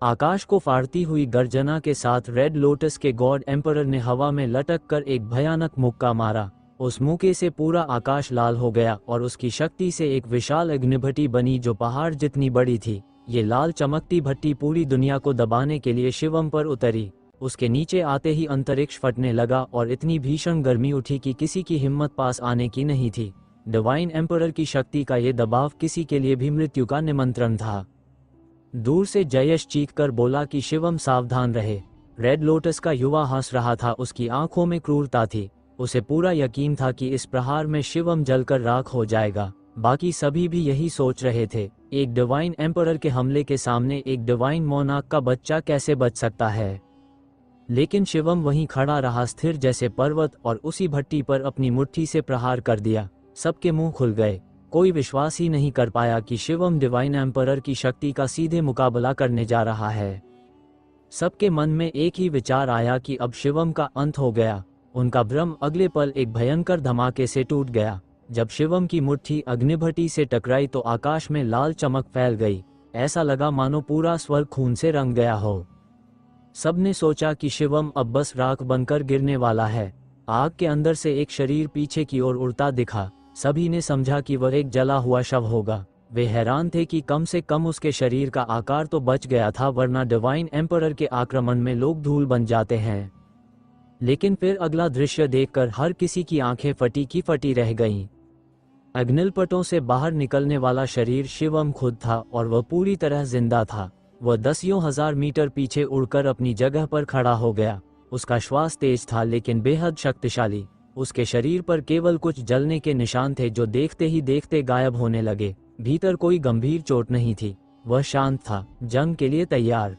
आकाश को फाड़ती हुई गर्जना के साथ रेड लोटस के गॉड एम्परर ने हवा में लटक कर एक भयानक मुक्का मारा। उस मुक्के से पूरा आकाश लाल हो गया और उसकी शक्ति से एक विशाल अग्निभट्टी बनी जो पहाड़ जितनी बड़ी थी। ये लाल चमकती भट्टी पूरी दुनिया को दबाने के लिए शिवम पर उतरी। उसके नीचे आते ही अंतरिक्ष फटने लगा और इतनी भीषण गर्मी उठी कि किसी की हिम्मत पास आने की नहीं थी। डिवाइन एम्परर की शक्ति का ये दबाव किसी के लिए भी मृत्यु का निमंत्रण था। दूर से जयेश चीखकर बोला कि शिवम सावधान रहे। रेड लोटस का युवा हंस रहा था। उसकी आंखों में क्रूरता थी। उसे पूरा यकीन था कि इस प्रहार में शिवम जलकर राख हो जाएगा। बाकी सभी भी यही सोच रहे थे। एक डिवाइन एम्परर के हमले के सामने एक डिवाइन मोनार्क का बच्चा कैसे बच सकता है। लेकिन शिवम वहीं खड़ा रहा, स्थिर जैसे पर्वत, और उसी भट्टी पर अपनी मुट्ठी से प्रहार कर दिया। सबके मुंह खुल गए। कोई विश्वास ही नहीं कर पाया कि शिवम डिवाइन एम्परर की शक्ति का सीधे मुकाबला करने जा रहा है। सबके मन में एक ही विचार आया कि अब शिवम का अंत हो गया। उनका भ्रम अगले पल एक भयंकर धमाके से टूट गया। जब शिवम की मुट्ठी अग्निभट्टी से टकराई तो आकाश में लाल चमक फैल गई। ऐसा लगा मानो पूरा स्वर्ग खून से रंग गया हो। सबने सोचा कि शिवम अब बस राख बनकर गिरने वाला है। आग के अंदर से एक शरीर पीछे की ओर उड़ता दिखा। सभी ने समझा कि वह एक जला हुआ शव होगा। वे हैरान थे कि कम से कम उसके शरीर का आकार तो बच गया था, वरना डिवाइन एम्परर के आक्रमण में लोग धूल बन जाते हैं। लेकिन फिर अगला दृश्य देखकर हर किसी की आंखें फटी की फटी रह गईं। अग्निलपटों से बाहर निकलने वाला शरीर शिवम खुद था और वह पूरी तरह जिंदा था। वह दसियों हजार मीटर पीछे उड़कर अपनी जगह पर खड़ा हो गया। उसका श्वास तेज था लेकिन बेहद शक्तिशाली। उसके शरीर पर केवल कुछ जलने के निशान थे जो देखते ही देखते गायब होने लगे। भीतर कोई गंभीर चोट नहीं थी। वह शांत था, जंग के लिए तैयार।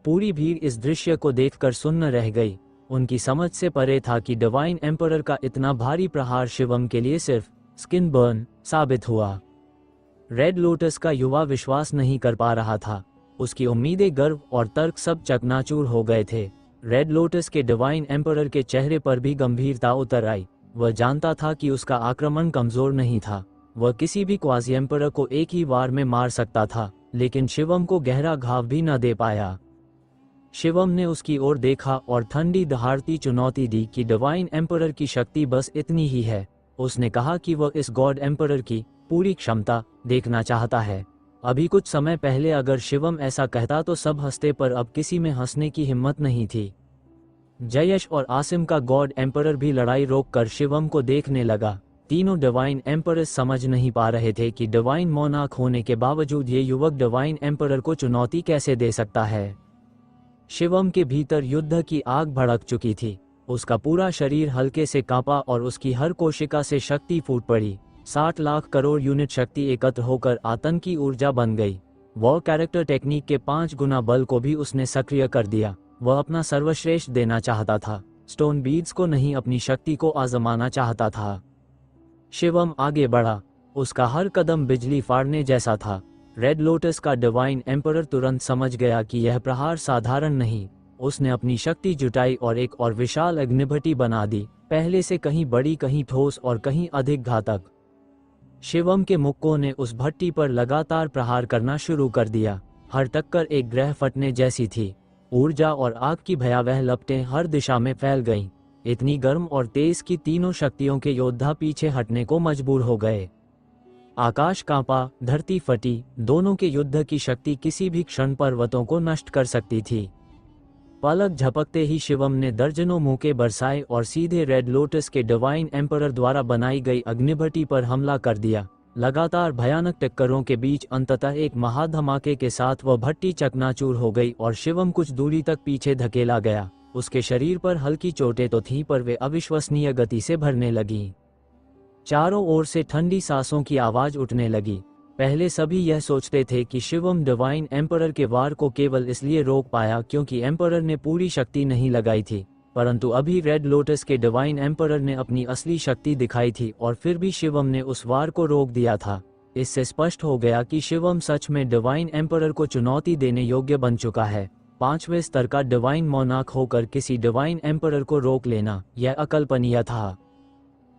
पूरी भीड़ इस दृश्य को देखकर सुन्न रह गई। उनकी समझ से परे था कि डिवाइन एम्परर का इतना भारी प्रहार शिवम के लिए सिर्फ स्किन बर्न साबित हुआ। रेड लोटस का युवा विश्वास नहीं कर पा रहा था। उसकी उम्मीदें, गर्व और तर्क सब चकनाचूर हो गए थे। रेड लोटस के डिवाइन एम्परर के चेहरे पर भी गंभीरता उतर आई। वह जानता था कि उसका आक्रमण कमजोर नहीं था। वह किसी भी क्वाज़ी एम्परर को एक ही वार में मार सकता था, लेकिन शिवम को गहरा घाव भी न दे पाया। शिवम ने उसकी ओर देखा और ठंडी दहाड़ती चुनौती दी कि डिवाइन एम्परर की शक्ति बस इतनी ही है। उसने कहा कि वह इस गॉड एम्परर की पूरी क्षमता देखना चाहता है। अभी कुछ समय पहले अगर शिवम ऐसा कहता तो सब हंसते, पर अब किसी में हंसने की हिम्मत नहीं थी। जयेश और आसिम का गॉड एम्परर भी लड़ाई रोककर शिवम को देखने लगा। तीनों डिवाइन एम्परर्स समझ नहीं पा रहे थे कि डिवाइन मोनार्क होने के बावजूद ये युवक डिवाइन एम्परर को चुनौती कैसे दे सकता है। शिवम के भीतर युद्ध की आग भड़क चुकी थी। उसका पूरा शरीर हल्के से कांपा और उसकी हर कोशिका से शक्ति फूट पड़ी। 60 लाख करोड़ यूनिट शक्ति एकत्र होकर आतंकी ऊर्जा बन गई। वॉर कैरेक्टर टेक्निक के 5 गुना बल को भी उसने सक्रिय कर दिया। वह अपना सर्वश्रेष्ठ देना चाहता था, स्टोन बीड्स को नहीं, अपनी शक्ति को आजमाना चाहता था। शिवम आगे बढ़ा, उसका हर कदम बिजली फाड़ने जैसा था। रेड लोटस का डिवाइन एम्परर तुरंत समझ गया कि यह प्रहार साधारण नहीं। उसने अपनी शक्ति जुटाई और एक और विशाल अग्निभट्टी बना दी, पहले से कहीं बड़ी, कहीं ठोस और कहीं अधिक घातक। शिवम के मुक्कों ने उस भट्टी पर लगातार प्रहार करना शुरू कर दिया। हर टक्कर एक ग्रह फटने जैसी थी। ऊर्जा और आग की भयावह लपटें हर दिशा में फैल गईं, इतनी गर्म और तेज कि तीनों शक्तियों के योद्धा पीछे हटने को मजबूर हो गए। आकाश कांपा, धरती फटी, दोनों के युद्ध की शक्ति किसी भी क्षण पर्वतों को नष्ट कर सकती थी। पलक झपकते ही शिवम ने दर्जनों मुक्के बरसाए और सीधे रेड लोटस के डिवाइन एम्परर द्वारा बनाई गई अग्निभट्टी पर हमला कर दिया। लगातार भयानक टक्करों के बीच अंततः एक महाधमाके के साथ वह भट्टी चकनाचूर हो गई और शिवम कुछ दूरी तक पीछे धकेला गया। उसके शरीर पर हल्की चोटें तो थीं, पर वे अविश्वसनीय गति से भरने लगीं। चारों ओर से ठंडी सांसों की आवाज उठने लगी। पहले सभी यह सोचते थे कि शिवम डिवाइन एम्परर के वार को केवल इसलिए रोक पाया क्योंकि एम्परर ने पूरी शक्ति नहीं लगाई थी, परंतु अभी रेड लोटस के डिवाइन एम्परर ने अपनी असली शक्ति दिखाई थी और फिर भी शिवम ने उस वार को रोक दिया था। इससे स्पष्ट हो गया कि शिवम सच में डिवाइन एम्परर को चुनौती देने योग्य बन चुका है। 5वें स्तर का डिवाइन मोनार्क होकर किसी डिवाइन एम्परर को रोक लेना, यह अकल्पनीय था।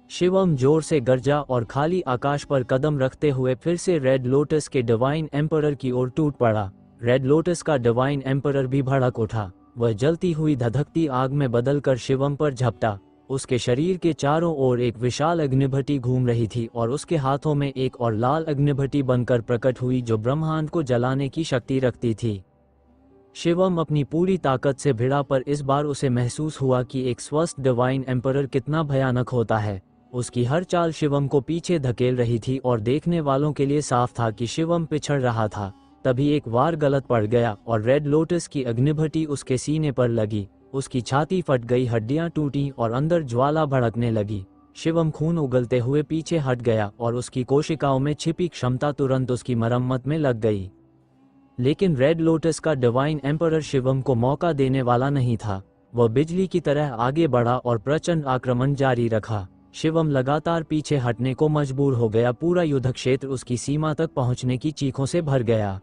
शिवम जोर से गर्जा और खाली आकाश पर कदम रखते हुए फिर से रेड लोटस के डिवाइन एम्परर की ओर टूट पड़ा। रेड लोटस का डिवाइन एम्परर भी भड़क उठा। वह जलती हुई धधकती आग में बदलकर शिवम पर झपटा। उसके शरीर के चारों ओर एक विशाल अग्निभट्टी घूम रही थी और उसके हाथों में एक और लाल अग्निभट्टी बनकर प्रकट हुई जो ब्रह्मांड को जलाने की शक्ति रखती थी। शिवम अपनी पूरी ताकत से भिड़ा, पर इस बार उसे महसूस हुआ कि एक स्वस्थ डिवाइन एम्परर कितना भयानक होता है। उसकी हर चाल शिवम को पीछे धकेल रही थी और देखने वालों के लिए साफ था कि शिवम पिछड़ रहा था। तभी एक वार गलत पड़ गया और रेड लोटस की अग्निभट्टी उसके सीने पर लगी। उसकी छाती फट गई, हड्डियां टूटी और अंदर ज्वाला भड़कने लगी। शिवम खून उगलते हुए पीछे हट गया और उसकी कोशिकाओं में छिपी क्षमता तुरंत उसकी मरम्मत में लग गई। लेकिन रेड लोटस का डिवाइन एम्परर शिवम को मौका देने वाला नहीं था। वह बिजली की तरह आगे बढ़ा और प्रचंड आक्रमण जारी रखा। शिवम लगातार पीछे हटने को मजबूर हो गया। पूरा युद्ध क्षेत्र उसकी सीमा तक पहुंचने की चीखों से भर गया।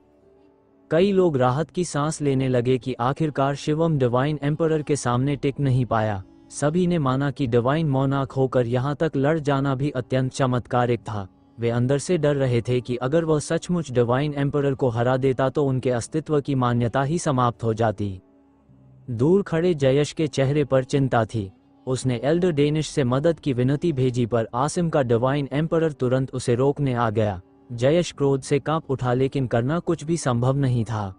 कई लोग राहत की सांस लेने लगे कि आखिरकार शिवम डिवाइन एम्परर के सामने टिक नहीं पाया। सभी ने माना कि डिवाइन मोनार्क होकर यहाँ तक लड़ जाना भी अत्यंत चमत्कारिक था। वे अंदर से डर रहे थे कि अगर वह सचमुच डिवाइन एम्परर को हरा देता तो उनके अस्तित्व की मान्यता ही समाप्त हो जाती। दूर खड़े जयेश के चेहरे पर चिंता थी। उसने एल्डर डेनिश से मदद की विनती भेजी, पर आसिम का डिवाइन एम्परर तुरंत उसे रोकने आ गया। जयेश क्रोध से कांप उठा, लेकिन करना कुछ भी संभव नहीं था।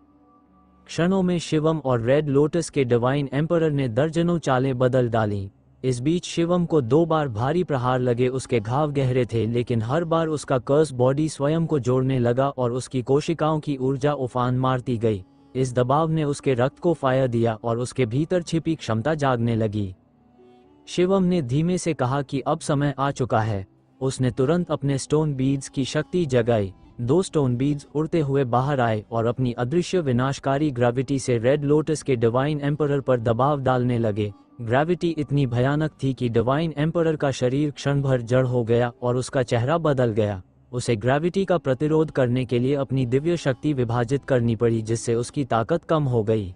क्षणों में शिवम और रेड लोटस के डिवाइन एम्परर ने दर्जनों चालें बदल डाली। इस बीच शिवम को 2 बार भारी प्रहार लगे। उसके घाव गहरे थे, लेकिन हर बार उसका कर्स बॉडी स्वयं को जोड़ने लगा और उसकी कोशिकाओं की ऊर्जा उफान मारती गई। इस दबाव ने उसके रक्त को फायर दिया और उसके भीतर छिपी क्षमता जागने लगी। शिवम ने धीमे से कहा कि अब समय आ चुका है। उसने तुरंत अपने स्टोन बीड्स की शक्ति जगाई। 2 स्टोन बीड्स उड़ते हुए बाहर आए और अपनी अदृश्य विनाशकारी ग्रेविटी से रेड लोटस के डिवाइन एम्परर पर दबाव डालने लगे। ग्रेविटी इतनी भयानक थी कि डिवाइन एम्परर का शरीर क्षण भर जड़ हो गया और उसका चेहरा बदल गया। उसे ग्रेविटी का प्रतिरोध करने के लिए अपनी दिव्य शक्ति विभाजित करनी पड़ी, जिससे उसकी ताकत कम हो गई।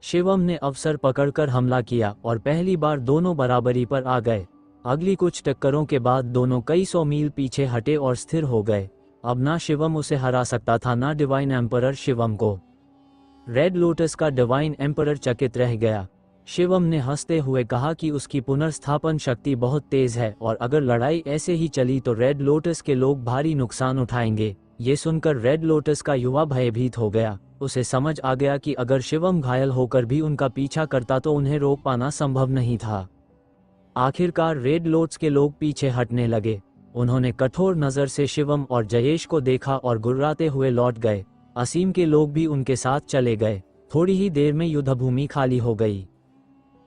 शिवम ने अवसर पकड़कर हमला किया और पहली बार दोनों बराबरी पर आ गए। अगली कुछ टक्करों के बाद दोनों कई 100 मील पीछे हटे और स्थिर हो गए। अब ना शिवम उसे हरा सकता था, ना डिवाइन एम्परर शिवम को। रेड लोटस का डिवाइन एम्परर चकित रह गया। शिवम ने हंसते हुए कहा कि उसकी पुनर्स्थापन शक्ति बहुत तेज है और अगर लड़ाई ऐसे ही चली तो रेड लोटस के लोग भारी नुकसान उठाएंगे। ये सुनकर रेड लोटस का युवा भयभीत हो गया। उसे समझ आ गया कि अगर शिवम घायल होकर भी उनका पीछा करता तो उन्हें रोक पाना संभव नहीं था। आखिरकार रेड लोटस के लोग पीछे हटने लगे। उन्होंने कठोर नज़र से शिवम और जयेश को देखा और गुर्राते हुए लौट गए। असीम के लोग भी उनके साथ चले गए। थोड़ी ही देर में युद्धभूमि खाली हो गई।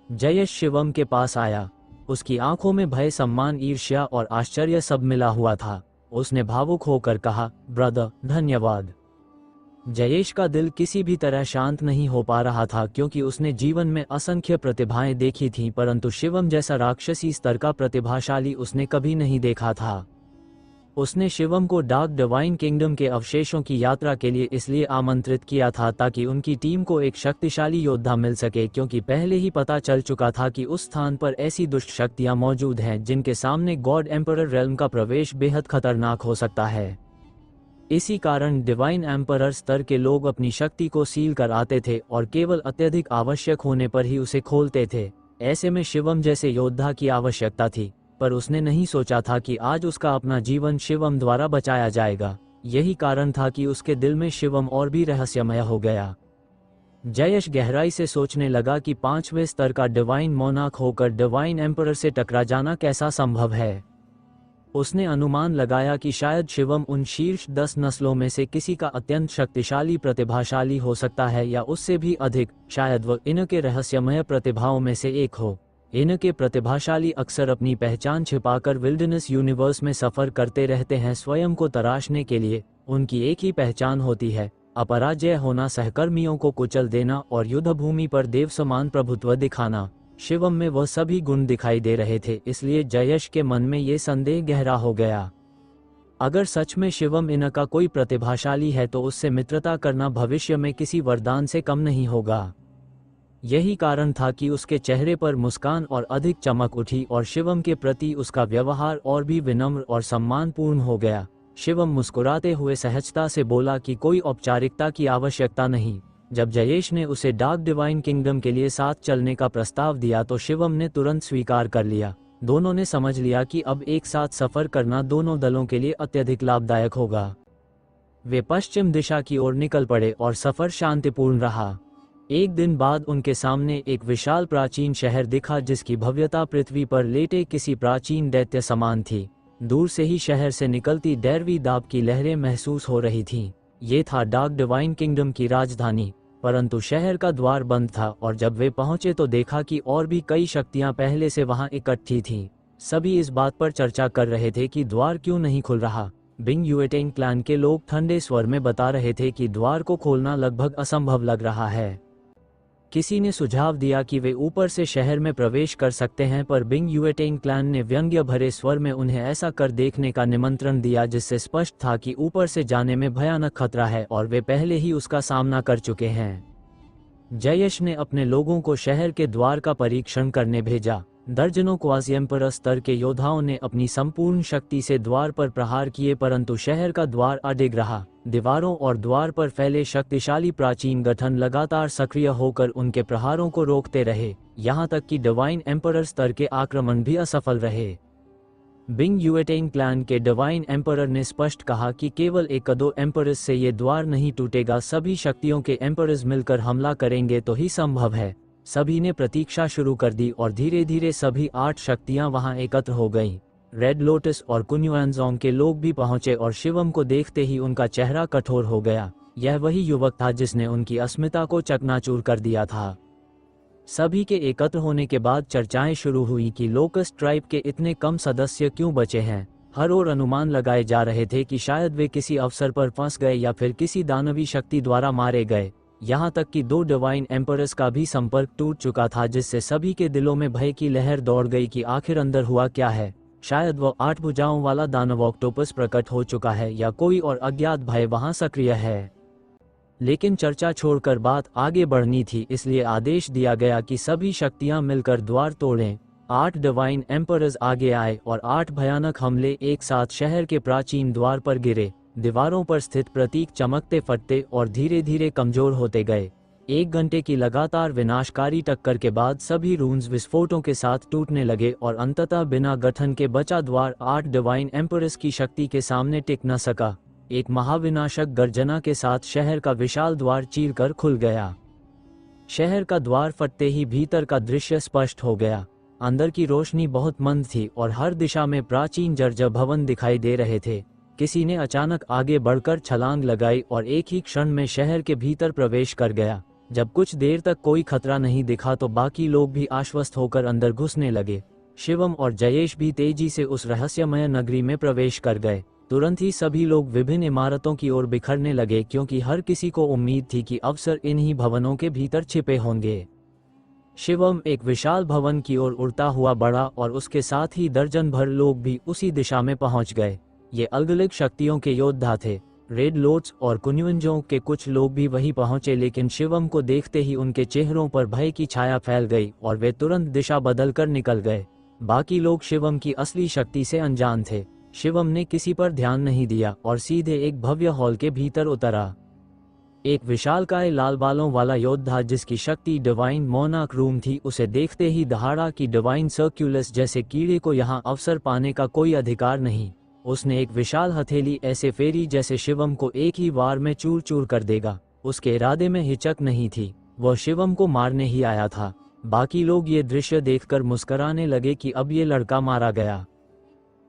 जयेश शिवम के पास आया। उसकी आंखों में भय, सम्मान, ईर्ष्या और आश्चर्य सब मिला हुआ था। उसने भावुक होकर कहा, ब्रदर, धन्यवाद। जयेश का दिल किसी भी तरह शांत नहीं हो पा रहा था, क्योंकि उसने जीवन में असंख्य प्रतिभाएं देखी थीं, परंतु शिवम जैसा राक्षसी स्तर का प्रतिभाशाली उसने कभी नहीं देखा था। उसने शिवम को डार्क डिवाइन किंगडम के अवशेषों की यात्रा के लिए इसलिए आमंत्रित किया था ताकि उनकी टीम को एक शक्तिशाली योद्धा मिल सके, क्योंकि पहले ही पता चल चुका था कि उस स्थान पर ऐसी दुष्ट शक्तियां मौजूद हैं जिनके सामने गॉड एम्परर रेल्म का प्रवेश बेहद खतरनाक हो सकता है। इसी कारण डिवाइन एम्परर स्तर के लोग अपनी शक्ति को सील कर आते थे और केवल अत्यधिक आवश्यक होने पर ही उसे खोलते थे। ऐसे में शिवम जैसे योद्धा की आवश्यकता थी, पर उसने नहीं सोचा था कि आज उसका अपना जीवन शिवम द्वारा बचाया जाएगा। यही कारण था कि उसके दिल में शिवम और भी रहस्यमय हो गया। जयेश गहराई से सोचने लगा कि 5वें स्तर का डिवाइन मोनार्क होकर डिवाइन एम्परर से टकरा जाना कैसा संभव है। उसने अनुमान लगाया कि शायद शिवम उन शीर्ष 10 नस्लों में से किसी का अत्यंत शक्तिशाली प्रतिभाशाली हो सकता है, या उससे भी अधिक। शायद वह इनके रहस्यमय प्रतिभाओं में से एक हो। इनके प्रतिभाशाली अक्सर अपनी पहचान छिपाकर विल्डरनेस यूनिवर्स में सफर करते रहते हैं, स्वयं को तराशने के लिए। उनकी एक ही पहचान होती है, अपराजय होना, सहकर्मियों को कुचल देना और युद्धभूमि पर देव समान प्रभुत्व दिखाना। शिवम में वह सभी गुण दिखाई दे रहे थे, इसलिए जयेश के मन में ये संदेह गहरा हो गया। अगर सच में शिवम इनका कोई प्रतिभाशाली है तो उससे मित्रता करना भविष्य में किसी वरदान से कम नहीं होगा। यही कारण था कि उसके चेहरे पर मुस्कान और अधिक चमक उठी और शिवम के प्रति उसका व्यवहार और भी विनम्र और सम्मानपूर्ण हो गया। शिवम मुस्कुराते हुए सहजता से बोला कि कोई औपचारिकता की आवश्यकता नहीं। जब जयेश ने उसे डार्क डिवाइन किंगडम के लिए साथ चलने का प्रस्ताव दिया तो शिवम ने तुरंत स्वीकार कर लिया। दोनों ने समझ लिया कि अब एक साथ सफर करना दोनों दलों के लिए अत्यधिक लाभदायक होगा। वे पश्चिम दिशा की ओर निकल पड़े और सफर शांतिपूर्ण रहा। एक दिन बाद उनके सामने एक विशाल प्राचीन शहर दिखा, जिसकी भव्यता पृथ्वी पर लेटे किसी प्राचीन दैत्य समान थी। दूर से ही शहर से निकलती दैवी दाब की लहरें महसूस हो रही थीं। ये था डार्क डिवाइन किंगडम की राजधानी, परंतु शहर का द्वार बंद था और जब वे पहुंचे तो देखा कि और भी कई शक्तियां पहले से वहां इकट्ठी थीं। सभी इस बात पर चर्चा कर रहे थे कि द्वार क्यों नहीं खुल रहा। बिंग युएटेंग क्लैन के लोग ठंडे स्वर में बता रहे थे कि द्वार को खोलना लगभग असंभव लग रहा है। किसी ने सुझाव दिया कि वे ऊपर से शहर में प्रवेश कर सकते हैं, पर बिंग युएटेंग क्लैन ने व्यंग्य भरे स्वर में उन्हें ऐसा कर देखने का निमंत्रण दिया, जिससे स्पष्ट था कि ऊपर से जाने में भयानक खतरा है और वे पहले ही उसका सामना कर चुके हैं। जयेश ने अपने लोगों को शहर के द्वार का परीक्षण करने भेजा। दर्जनों क्वाज़ी एम्परर स्तर के योद्धाओं ने अपनी संपूर्ण शक्ति से द्वार पर प्रहार किए, परंतु शहर का द्वार अडिग रहा। दीवारों और द्वार पर फैले शक्तिशाली प्राचीन गठन लगातार सक्रिय होकर उनके प्रहारों को रोकते रहे, यहाँ तक कि डिवाइन एम्परर स्तर के आक्रमण भी असफल रहे। बिंग युएटेंग क्लैन के डिवाइन एम्परर ने स्पष्ट कहा कि केवल एक दो एम्परर्स से ये द्वार नहीं टूटेगा, सभी शक्तियों के एम्परर्स मिलकर हमला करेंगे तो ही संभव है। सभी ने प्रतीक्षा शुरू कर दी और धीरे धीरे सभी 8 शक्तियां वहां एकत्र हो गईं। रेड लोटस और कुन्युआनजोंग के लोग भी पहुंचे और शिवम को देखते ही उनका चेहरा कठोर हो गया। यह वही युवक था जिसने उनकी अस्मिता को चकनाचूर कर दिया था। सभी के एकत्र होने के बाद चर्चाएं शुरू हुई कि लोकस्ट ट्राइब के इतने कम सदस्य क्यों बचे हैं। हर ओर अनुमान लगाए जा रहे थे कि शायद वे किसी अवसर पर फंस गए या फिर किसी दानवी शक्ति द्वारा मारे गए। यहाँ तक कि 2 डिवाइन एम्परर्स का भी संपर्क टूट चुका था, जिससे सभी के दिलों में भय की लहर दौड़ गई कि आखिर अंदर हुआ क्या है। शायद वह 8 भुजाओं वाला दानव ऑक्टोपस प्रकट हो चुका है या कोई और अज्ञात भय वहां सक्रिय है। लेकिन चर्चा छोड़कर बात आगे बढ़नी थी, इसलिए आदेश दिया गया कि सभी शक्तियां मिलकर द्वार तोड़ें। 8 डिवाइन एम्परर्स आगे आए और 8 भयानक हमले एक साथ शहर के प्राचीन द्वार पर गिरे। दीवारों पर स्थित प्रतीक चमकते फटते और धीरे धीरे कमजोर होते गए। 1 घंटे की लगातार विनाशकारी टक्कर के बाद सभी रून्स विस्फोटों के साथ टूटने लगे और अंततः बिना गठन के बचा द्वार 8 डिवाइन एम्परर्स की शक्ति के सामने टिक न सका। एक महाविनाशक गर्जना के साथ शहर का विशाल द्वार चीरकर खुल गया। शहर का द्वार फटते ही भीतर का दृश्य स्पष्ट हो गया। अंदर की रोशनी बहुत मंद थी और हर दिशा में प्राचीन जर्जर भवन दिखाई दे रहे थे। किसी ने अचानक आगे बढ़कर छलांग लगाई और एक ही क्षण में शहर के भीतर प्रवेश कर गया। जब कुछ देर तक कोई खतरा नहीं दिखा तो बाकी लोग भी आश्वस्त होकर अंदर घुसने लगे। शिवम और जयेश भी तेजी से उस रहस्यमय नगरी में प्रवेश कर गए। तुरंत ही सभी लोग विभिन्न इमारतों की ओर बिखरने लगे, क्योंकि हर किसी को उम्मीद थी कि अवसर इन्हीं भवनों के भीतर छिपे होंगे। शिवम एक विशाल भवन की ओर उड़ता हुआ बढ़ा और उसके साथ ही दर्जन भर लोग भी उसी दिशा में पहुंच गए। ये अलग-अलग शक्तियों के योद्धा थे। रेड लोट्स और कुंजों के कुछ लोग भी वहीं पहुंचे, लेकिन शिवम को देखते ही उनके चेहरों पर भय की छाया फैल गई और वे तुरंत दिशा बदलकर निकल गए। बाकी लोग शिवम की असली शक्ति से अनजान थे। शिवम ने किसी पर ध्यान नहीं दिया और सीधे एक भव्य हॉल के भीतर उतरा। एक विशालकाय लाल बालों वाला योद्धा जिसकी शक्ति डिवाइन मोनार्क रूम थी, उसे देखते ही दहाड़ा कि डिवाइन सर्क्युलस जैसे कीड़े को यहाँ अवसर पाने का कोई अधिकार नहीं। उसने एक विशाल हथेली ऐसे फेरी जैसे शिवम को एक ही वार में चूर चूर कर देगा। उसके इरादे में हिचक नहीं थी, वह शिवम को मारने ही आया था। बाकी लोग ये दृश्य देखकर मुस्कुराने लगे कि अब ये लड़का मारा गया,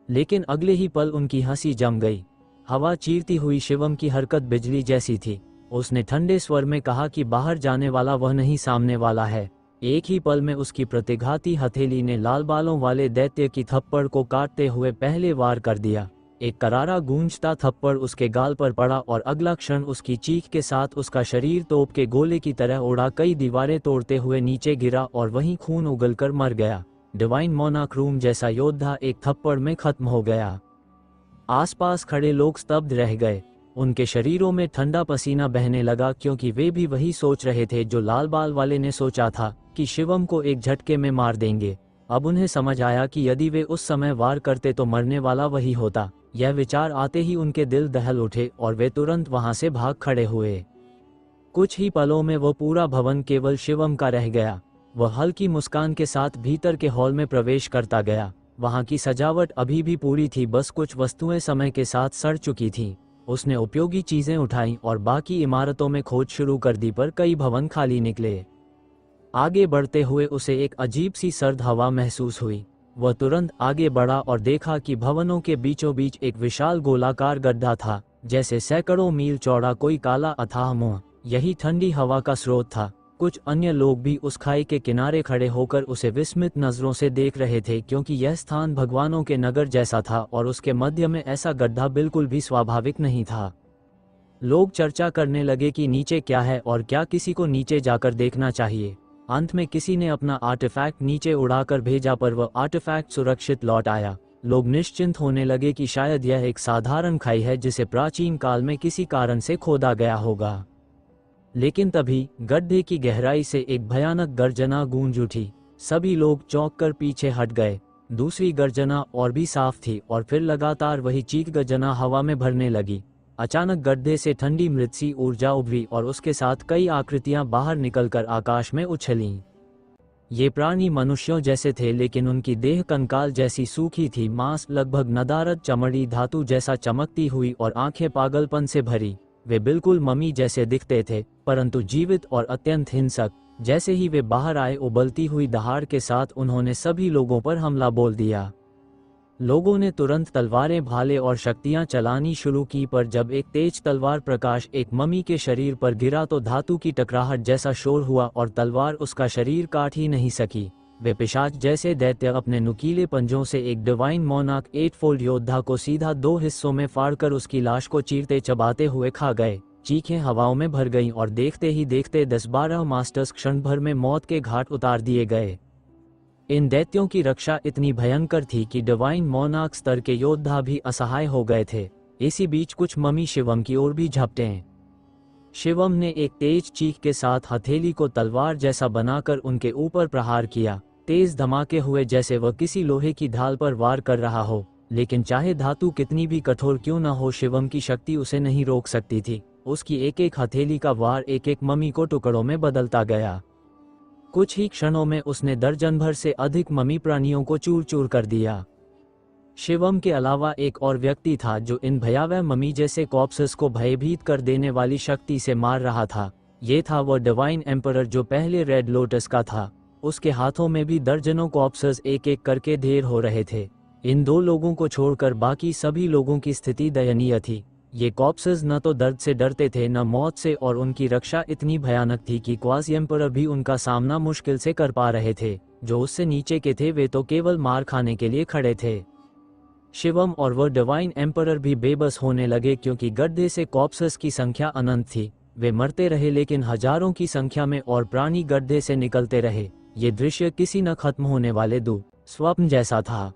लेकिन अगले ही पल उनकी हंसी जम गई। हवा चीरती हुई शिवम की हरकत बिजली जैसी थी। उसने ठंडे स्वर में कहा कि बाहर जाने वाला वह नहीं, सामने वाला है। एक ही पल में उसकी प्रतिघाती हथेली ने लाल बालों वाले दैत्य की थप्पड़ को काटते हुए पहले वार कर दिया। एक करारा गूंजता थप्पड़ उसके गाल पर पड़ा और अगला क्षण उसकी चीख के साथ उसका शरीर तोप के गोले की तरह उड़ा कई दीवारें तोड़ते हुए नीचे गिरा और वहीं खून उगलकर मर गया। डिवाइन मोनार्क रूम जैसा योद्धा एक थप्पड़ में खत्म हो गया। आसपास खड़े लोग स्तब्ध रह गए। उनके शरीरों में ठंडा पसीना बहने लगा, क्योंकि वे भी वही सोच रहे थे जो लाल बाल वाले ने सोचा था कि शिवम को एक झटके में मार देंगे। अब उन्हें समझ आया कि यदि वे उस समय वार करते तो मरने वाला वही होता। यह विचार आते ही उनके दिल दहल उठे और वे तुरंत वहां से भाग खड़े हुए। कुछ ही पलों में वो पूरा भवन केवल शिवम का रह गया। वह हल्की मुस्कान के साथ भीतर के हॉल में प्रवेश करता गया। वहां की सजावट अभी भी पूरी थी, बस कुछ वस्तुएं समय के साथ सड़ चुकी थीं। उसने उपयोगी चीजें उठाईं और बाकी इमारतों में खोज शुरू कर दी, पर कई भवन खाली निकले। आगे बढ़ते हुए उसे एक अजीब सी सर्द हवा महसूस हुई। वह तुरंत आगे बढ़ा और देखा कि भवनों के बीचों बीच एक विशाल गोलाकार गड्ढा था, जैसे सैकड़ों मील चौड़ा कोई काला अथाह मुंह। यही ठंडी हवा का स्रोत था। कुछ अन्य लोग भी उस खाई के किनारे खड़े होकर उसे विस्मित नजरों से देख रहे थे, क्योंकि यह स्थान भगवानों के नगर जैसा था और उसके मध्य में ऐसा गड्ढा बिल्कुल भी स्वाभाविक नहीं था। लोग चर्चा करने लगे कि नीचे क्या है और क्या किसी को नीचे जाकर देखना चाहिए। अंत में किसी ने अपना आर्टिफैक्ट नीचे उड़ाकर भेजा, पर वह आर्टिफैक्ट सुरक्षित लौट आया। लोग निश्चिंत होने लगे कि शायद यह एक साधारण खाई है जिसे प्राचीन काल में किसी कारण से खोदा गया होगा। लेकिन तभी गड्ढे की गहराई से एक भयानक गर्जना गूंज उठी। सभी लोग चौंक कर पीछे हट गए। दूसरी गर्जना और भी साफ थी और फिर लगातार वही चीख गर्जना हवा में भरने लगी। अचानक गड्ढे से ठंडी मृत सी ऊर्जा उभरी और उसके साथ कई आकृतियां बाहर निकलकर आकाश में उछलीं। ये प्राणी मनुष्यों जैसे थे, लेकिन उनकी देह कंकाल जैसी सूखी थी। मांस लगभग नदारद, चमड़ी धातु जैसा चमकती हुई और आंखें पागलपन से भरी। वे बिल्कुल मम्मी जैसे दिखते थे, परंतु जीवित और अत्यंत हिंसक। जैसे ही वे बाहर आए, उबलती हुई दहाड़ के साथ उन्होंने सभी लोगों पर हमला बोल दिया। लोगों ने तुरंत तलवारें, भाले और शक्तियां चलानी शुरू की, पर जब एक तेज तलवार प्रकाश एक मम्मी के शरीर पर गिरा तो धातु की टकराहट जैसा शोर हुआ और तलवार उसका शरीर काट ही नहीं सकी। वे पिशाच जैसे दैत्य अपने नुकीले पंजों से एक डिवाइन मोनार्क 8-फोल्ड योद्धा को सीधा 2 हिस्सों में फाड़कर उसकी लाश को चीरते चबाते हुए खा गए। चीखें हवाओं में भर गईं और देखते ही देखते 10-12 मास्टर्स क्षण भर में मौत के घाट उतार दिए गए। इन दैत्यों की रक्षा इतनी भयंकर थी कि डिवाइन मोनार्क स्तर के योद्धा भी असहाय हो गए थे। इसी बीच कुछ मम्मी शिवम की ओर भी झपटे। शिवम ने एक तेज चीख के साथ हथेली को तलवार जैसा बनाकर उनके ऊपर प्रहार किया। तेज धमाके हुए जैसे वह किसी लोहे की ढाल पर वार कर रहा हो, लेकिन चाहे धातु कितनी भी कठोर क्यों न हो, शिवम की शक्ति उसे नहीं रोक सकती थी। उसकी एक एक हथेली का वार एक एक मम्मी को टुकड़ों में बदलता गया। कुछ ही क्षणों में उसने दर्जन भर से अधिक मम्मी प्राणियों को चूर चूर कर दिया। शिवम के अलावा एक और व्यक्ति था जो इन भयावह मम्मी जैसे कॉप्सेस को भयभीत कर देने वाली शक्ति से मार रहा था। ये था वो डिवाइन एम्परर जो पहले रेड लोटस का था। उसके हाथों में भी दर्जनों कॉप्सेस एक एक करके ढेर हो रहे थे। इन दो लोगों को छोड़कर बाकी सभी लोगों की स्थिति दयनीय थी। ये कॉप्सेस न तो दर्द से डरते थे न मौत से, और उनकी रक्षा इतनी भयानक थी कि क्वासी एम्परर भी उनका सामना मुश्किल से कर पा रहे थे। जो उससे नीचे के थे वे तो केवल मार खाने के लिए खड़े थे। शिवम और वह डिवाइन एम्परर भी बेबस होने लगे क्योंकि गड्ढे से कॉप्सेस की संख्या अनंत थी। वे मरते रहे लेकिन हजारों की संख्या में और प्राणी गड्ढे से निकलते रहे। ये दृश्य किसी न खत्म होने वाले स्वप्न जैसा था।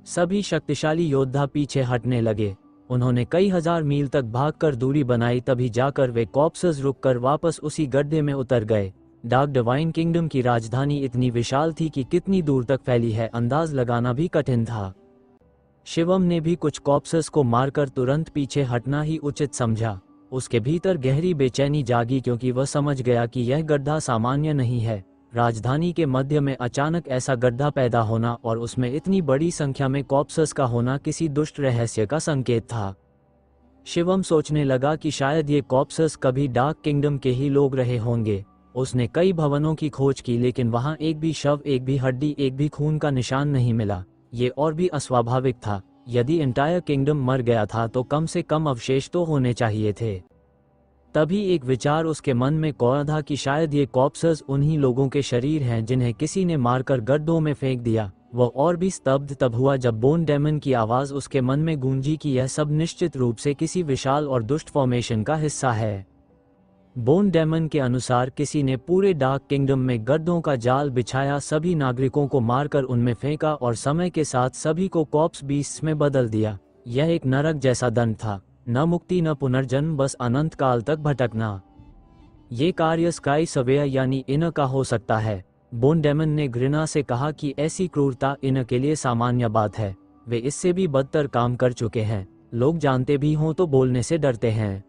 सभी शक्तिशाली योद्धा पीछे हटने लगे। उन्होंने कई हजार मील तक भागकर दूरी बनाई, तभी जाकर वे कॉप्सेस रुककर वापस उसी गड्ढे में उतर गए। डार्क डिवाइन किंगडम की राजधानी इतनी विशाल थी कि कितनी दूर तक फैली है अंदाज लगाना भी कठिन था। शिवम ने भी कुछ कॉप्सेस को मारकर तुरंत पीछे हटना ही उचित समझा। उसके भीतर गहरी बेचैनी जागी क्योंकि वह समझ गया कि यह गड्ढा सामान्य नहीं है। राजधानी के मध्य में अचानक ऐसा गड्ढा पैदा होना और उसमें इतनी बड़ी संख्या में कॉप्सेस का होना किसी दुष्ट रहस्य का संकेत था। शिवम सोचने लगा कि शायद ये कॉप्सेस कभी डार्क किंगडम के ही लोग रहे होंगे। उसने कई भवनों की खोज की लेकिन वहां एक भी शव, एक भी हड्डी, एक भी खून का निशान नहीं मिला। ये और भी अस्वाभाविक था। यदि एंटायर किंगडम मर गया था तो कम से कम अवशेष तो होने चाहिए थे। तभी एक विचार उसके मन में कौड़ा कि शायद ये कॉप्सेस उन्हीं लोगों के शरीर हैं जिन्हें किसी ने मारकर गड्ढों में फेंक दिया। वह और भी स्तब्ध तब हुआ जब बोन डेमन की आवाज उसके मन में गूंजी कि यह सब निश्चित रूप से किसी विशाल और दुष्ट फॉर्मेशन का हिस्सा है। बोन डेमन के अनुसार किसी ने पूरे डार्क किंगडम में गड्ढों का जाल बिछाया, सभी नागरिकों को मारकर उनमें फेंका और समय के साथ सभी को कॉप्स बीस्ट्स में बदल दिया। यह एक नरक जैसा दंड था, न मुक्ति न पुनर्जन्म, बस अनंत काल तक भटकना। ये कार्य स्काई सवेयर यानी इन का हो सकता है। बोन डेमन ने घृणा से कहा कि ऐसी क्रूरता इन के लिए सामान्य बात है। वे इससे भी बदतर काम कर चुके हैं। लोग जानते भी हों तो बोलने से डरते हैं।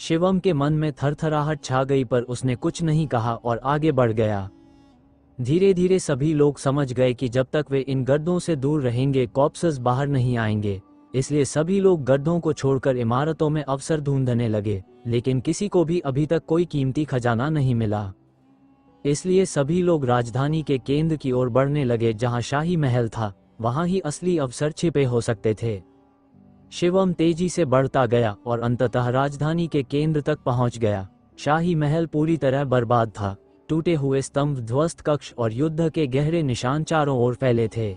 शिवम के मन में थरथराहट छा गई पर उसने कुछ नहीं कहा और आगे बढ़ गया। धीरे धीरे सभी लोग समझ गए कि जब तक वे इन गड्ढों से दूर रहेंगे कॉप्सेस बाहर नहीं आएंगे। इसलिए सभी लोग गड्ढों को छोड़कर इमारतों में अवसर ढूंढने लगे, लेकिन किसी को भी अभी तक कोई कीमती खजाना नहीं मिला। इसलिए सभी लोग राजधानी के केंद्र की ओर बढ़ने लगे जहां शाही महल था। वहां ही असली अवसर छिपे हो सकते थे। शिवम तेजी से बढ़ता गया और अंततः राजधानी के केंद्र तक पहुंच गया। शाही महल पूरी तरह बर्बाद था। टूटे हुए स्तंभ, ध्वस्त कक्ष और युद्ध के गहरे निशान चारों ओर फैले थे।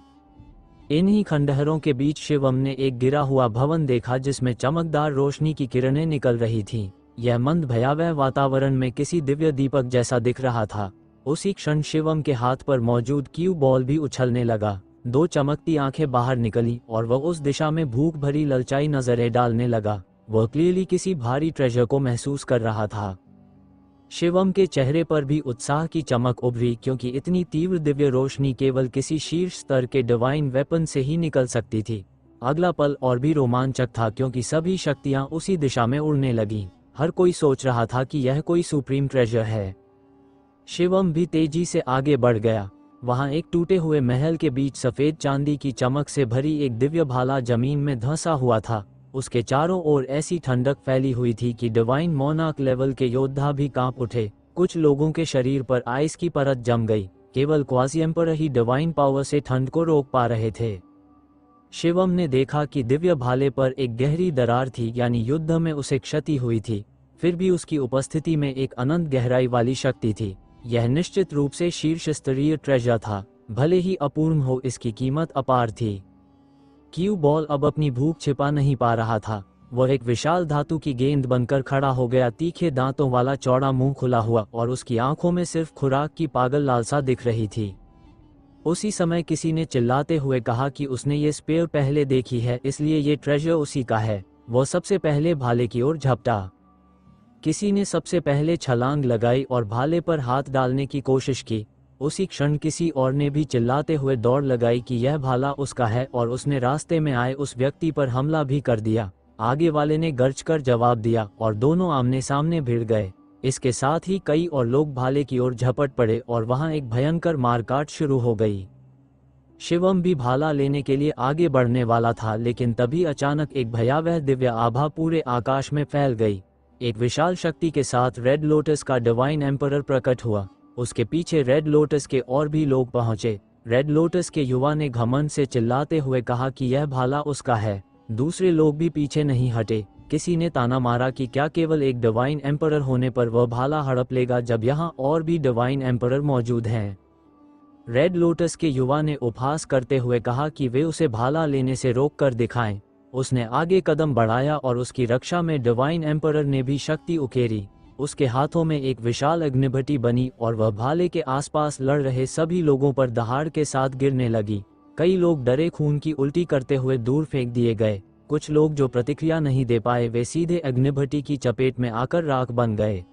इन्हीं खंडहरों के बीच शिवम ने एक गिरा हुआ भवन देखा जिसमें चमकदार रोशनी की किरणें निकल रही थीं। यह मंद भयावह वातावरण में किसी दिव्य दीपक जैसा दिख रहा था। उसी क्षण शिवम के हाथ पर मौजूद क्यू बॉल भी उछलने लगा। दो चमकती आंखें बाहर निकली और वह उस दिशा में भूख भरी ललचाई नजरें डालने लगा। वह क्लियरली किसी भारी ट्रेजर को महसूस कर रहा था। शिवम के चेहरे पर भी उत्साह की चमक उभरी क्योंकि इतनी तीव्र दिव्य रोशनी केवल किसी शीर्ष स्तर के डिवाइन वेपन से ही निकल सकती थी। अगला पल और भी रोमांचक था क्योंकि सभी शक्तियां उसी दिशा में उड़ने लगीं। हर कोई सोच रहा था कि यह कोई सुप्रीम ट्रेजर है। शिवम भी तेजी से आगे बढ़ गया। वहां एक टूटे हुए महल के बीच सफेद चांदी की चमक से भरी एक दिव्य भाला जमीन में धंसा हुआ था। उसके चारों ओर ऐसी ठंडक फैली हुई थी कि डिवाइन मोनार्क लेवल के योद्धा भी कांप उठे। कुछ लोगों के शरीर पर आइस की परत जम गई। केवल क्वासी एम्परर ही डिवाइन पावर से ठंड को रोक पा रहे थे। शिवम ने देखा कि दिव्य भाले पर एक गहरी दरार थी, यानी युद्ध में उसे क्षति हुई थी। फिर भी उसकी उपस्थिति में एक अनंत गहराई वाली शक्ति थी। यह निश्चित रूप से शीर्ष स्तरीय ट्रेजर था। भले ही अपूर्ण हो, इसकी कीमत अपार थी। क्यू बॉल अब अपनी भूख छिपा नहीं पा रहा था। वह एक विशाल धातु की गेंद बनकर खड़ा हो गया। तीखे दांतों वाला चौड़ा मुंह खुला हुआ और उसकी आंखों में सिर्फ खुराक की पागल लालसा दिख रही थी। उसी समय किसी ने चिल्लाते हुए कहा कि उसने ये स्पेयर पहले देखी है, इसलिए ये ट्रेजर उसी का है। वह सबसे पहले भाले की ओर झपटा। किसी ने सबसे पहले छलांग लगाई और भाले पर हाथ डालने की कोशिश की। उसी क्षण किसी और ने भी चिल्लाते हुए दौड़ लगाई कि यह भाला उसका है और उसने रास्ते में आए उस व्यक्ति पर हमला भी कर दिया। आगे वाले ने गर्ज कर जवाब दिया और दोनों आमने सामने भिड़ गए। इसके साथ ही कई और लोग भाले की ओर झपट पड़े और वहां एक भयंकर मारकाट शुरू हो गई। शिवम भी भाला लेने के लिए आगे बढ़ने वाला था, लेकिन तभी अचानक एक भयावह दिव्य आभा पूरे आकाश में फैल गई। एक विशाल शक्ति के साथ रेड लोटस का डिवाइन एम्परर प्रकट हुआ। उसके पीछे रेड लोटस के और भी लोग पहुंचे। रेड लोटस के युवा ने घमंड से चिल्लाते हुए कहा कि यह भाला उसका है। दूसरे लोग भी पीछे नहीं हटे। किसी ने ताना मारा कि क्या केवल एक डिवाइन एम्परर होने पर वह भाला हड़प लेगा, जब यहाँ और भी डिवाइन एम्परर मौजूद हैं। रेड लोटस के युवा ने उपहास करते हुए कहा कि वे उसे भाला लेने से रोक कर दिखाएं। उसने आगे कदम बढ़ाया और उसकी रक्षा में डिवाइन एम्परर ने भी शक्ति उकेरी। उसके हाथों में एक विशाल अग्निभट्टी बनी और वह भाले के आसपास लड़ रहे सभी लोगों पर दहाड़ के साथ गिरने लगी। कई लोग डरे खून की उल्टी करते हुए दूर फेंक दिए गए। कुछ लोग जो प्रतिक्रिया नहीं दे पाए वे सीधे अग्निभट्टी की चपेट में आकर राख बन गए।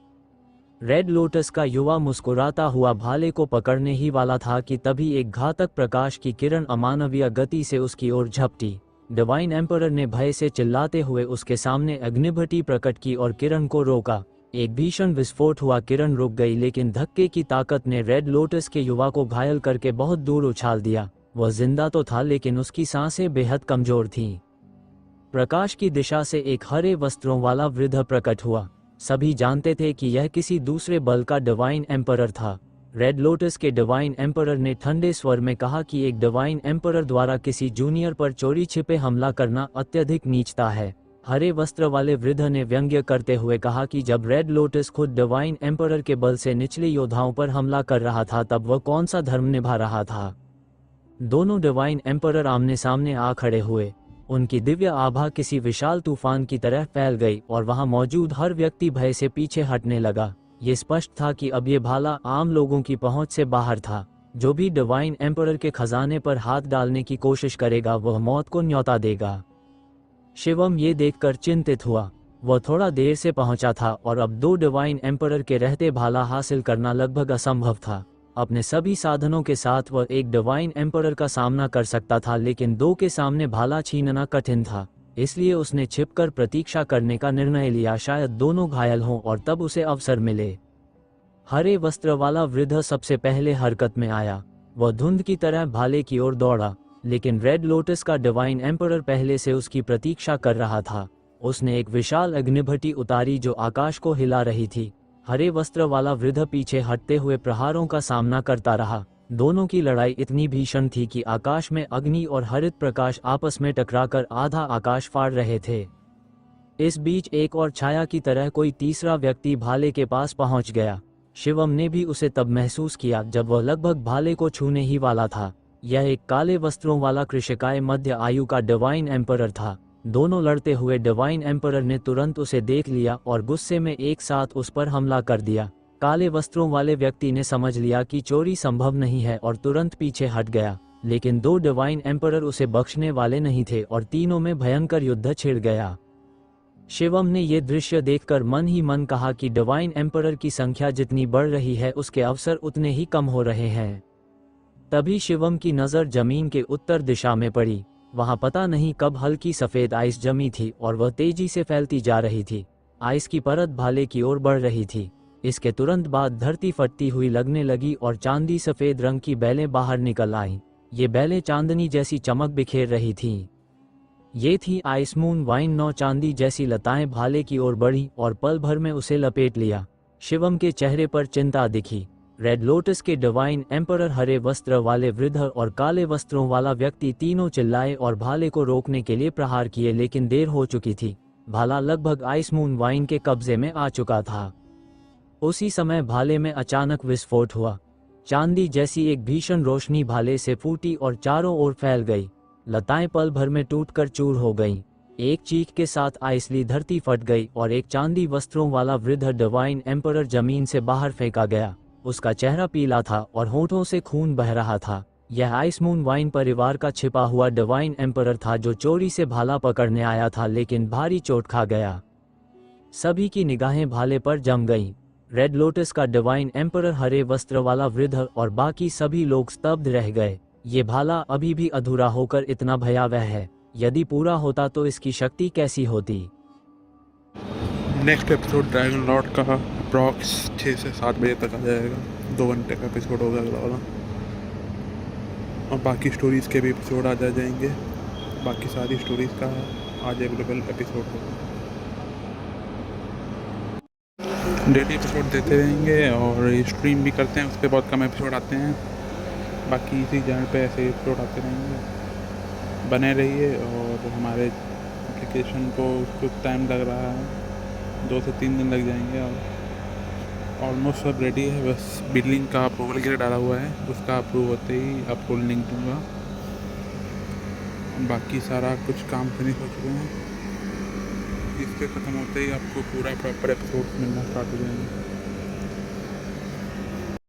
रेड लोटस का युवा मुस्कुराता हुआ भाले को पकड़ने ही वाला था कि तभी एक घातक प्रकाश की किरण अमानवीय गति से उसकी ओर झपटी। डिवाइन एम्परर ने भय से चिल्लाते हुए उसके सामने अग्निभट्टी प्रकट की और किरण को रोका। एक भीषण विस्फोट हुआ। किरण रुक गई, लेकिन धक्के की ताकत ने रेड लोटस के युवा को घायल करके बहुत दूर उछाल दिया। वह जिंदा तो था, लेकिन उसकी सांसें बेहद कमजोर थीं। प्रकाश की दिशा से एक हरे वस्त्रों वाला वृद्ध प्रकट हुआ। सभी जानते थे कि यह किसी दूसरे बल का डिवाइन एम्परर था। रेड लोटस के डिवाइन एम्परर ने ठंडे स्वर में कहा कि एक डिवाइन एम्परर द्वारा किसी जूनियर पर चोरी छिपे हमला करना अत्यधिक नीचता है। हरे वस्त्र वाले वृद्ध ने व्यंग्य करते हुए कहा कि जब रेड लोटस खुद डिवाइन एम्परर के बल से निचले योद्धाओं पर हमला कर रहा था, तब वह कौन सा धर्म निभा रहा था। दोनों डिवाइन एम्परर आमने सामने आ खड़े हुए। उनकी दिव्य आभा किसी विशाल तूफान की तरह फैल गई और वहां मौजूद हर व्यक्ति भय से पीछे हटने लगा। ये स्पष्ट था कि अब ये भाला आम लोगों की पहुंच से बाहर था। जो भी डिवाइन एम्परर के खजाने पर हाथ डालने की कोशिश करेगा वह मौत को न्योता देगा। शिवम ये देखकर चिंतित हुआ। वह थोड़ा देर से पहुंचा था और अब 2 डिवाइन एम्परर के रहते भाला हासिल करना लगभग असंभव था। अपने सभी साधनों के साथ वह एक डिवाइन एम्परर का सामना कर सकता था, लेकिन 2 के सामने भाला छीनना कठिन था। इसलिए उसने छिपकर प्रतीक्षा करने का निर्णय लिया, शायद दोनों घायल हों और तब उसे अवसर मिले। हरे वस्त्र वाला वृद्ध सबसे पहले हरकत में आया। वह धुंध की तरह भाले की ओर दौड़ा, लेकिन रेड लोटस का डिवाइन एम्परर पहले से उसकी प्रतीक्षा कर रहा था। उसने एक विशाल अग्निभट्टी उतारी जो आकाश को हिला रही थी। हरे वस्त्र वाला वृद्ध पीछे हटते हुए प्रहारों का सामना करता रहा। दोनों की लड़ाई इतनी भीषण थी कि आकाश में अग्नि और हरित प्रकाश आपस में टकराकर आधा आकाश फाड़ रहे थे। इस बीच एक और छाया की तरह कोई तीसरा व्यक्ति भाले के पास पहुंच गया। शिवम ने भी उसे तब महसूस किया जब वह लगभग भाले को छूने ही वाला था। यह एक काले वस्त्रों वाला कृषिकाय मध्य आयु का डिवाइन एम्परर था। दोनों लड़ते हुए डिवाइन एम्परर ने तुरंत उसे देख लिया और गुस्से में एक साथ उस पर हमला कर दिया। काले वस्त्रों वाले व्यक्ति ने समझ लिया कि चोरी संभव नहीं है और तुरंत पीछे हट गया, लेकिन 2 डिवाइन एम्परर उसे बख्शने वाले नहीं थे और तीनों में भयंकर युद्ध छिड़ गया। शिवम ने यह दृश्य देखकर मन ही मन कहा कि डिवाइन एम्परर की संख्या जितनी बढ़ रही है उसके अवसर उतने ही कम हो रहे हैं। तभी शिवम की नज़र जमीन के उत्तर दिशा में पड़ी। वहां पता नहीं कब हल्की सफेद आइस जमी थी और वह तेजी से फैलती जा रही थी। आइस की परत भाले की ओर बढ़ रही थी। इसके तुरंत बाद धरती फटती हुई लगने लगी और चांदी सफेद रंग की बेलें बाहर निकल आईं। ये बेलें चांदनी जैसी चमक बिखेर रही थीं। ये थी आइस मून वाइन 9 चांदी जैसी लताएं भाले की ओर बढ़ी और पल भर में उसे लपेट लिया। शिवम के चेहरे पर चिंता दिखी। रेड लोटस के डिवाइन एम्परर, हरे वस्त्र वाले वृद्ध और काले वस्त्रों वाला व्यक्ति तीनों चिल्लाए और भाले को रोकने के लिए प्रहार किए, लेकिन देर हो चुकी थी। भाला लगभग आइस मून वाइन के कब्जे में आ चुका था। उसी समय भाले में अचानक विस्फोट हुआ। चांदी जैसी एक भीषण रोशनी भाले से फूटी और चारों ओर फैल गई। लताएं पल भर में टूटकर चूर हो गईं। एक चीख के साथ आइसली धरती फट गई और एक चांदी वस्त्रों वाला वृद्ध डिवाइन एम्परर जमीन से बाहर फेंका गया। उसका चेहरा पीला था और होठों से खून बह रहा था। यह आइस मून वाइन परिवार का छिपा हुआ डिवाइन एम्परर था जो चोरी से भाला पकड़ने आया था, लेकिन भारी चोट खा गया। सभी की निगाहें भाले पर जम गईं। रेड लोटस का डिवाइन एम्परर, हरे वस्त्र वाला वृद्ध और बाकी सभी लोग स्तब्ध रह गए। ये भाला अभी भी अधूरा होकर इतना भयावह है। यदि पूरा होता तो इसकी शक्ति कैसी होती। नेक्स्ट एपिसोड ड्रैगन लॉर्ड का अप्रॉक्स 6 से 7 बजे तक आ जाएगा। 2 घंटे का एपिसोड होगा अगला वाला। और बाकी स्टोरीज़ के भी एपिसोड आ जाएंगे। बाकी सारी स्टोरीज़ का आज अवेलेबल एपिसोड होगा। डेली एपिसोड देते रहेंगे और स्ट्रीम भी करते हैं, उसके बहुत कम एपिसोड आते हैं। बाकी इसी चैनल पे ऐसे एपिसोड आते रहेंगे। बने रहिए और हमारे एप्लीकेशन को कुछ टाइम लग रहा है, 2 से 3 दिन लग जाएंगे और ऑलमोस्ट सब रेडी है। बस बिलिंग का अप्रूवल के लिए डाला हुआ है, उसका अप्रूव होते ही आपको लिंक दूंगा। बाकी सारा कुछ काम फिनिश हो चुके हैं, इसके ख़त्म होते ही आपको पूरा प्रॉपर एपिसोड मिलना स्टार्ट हो जाएंगे।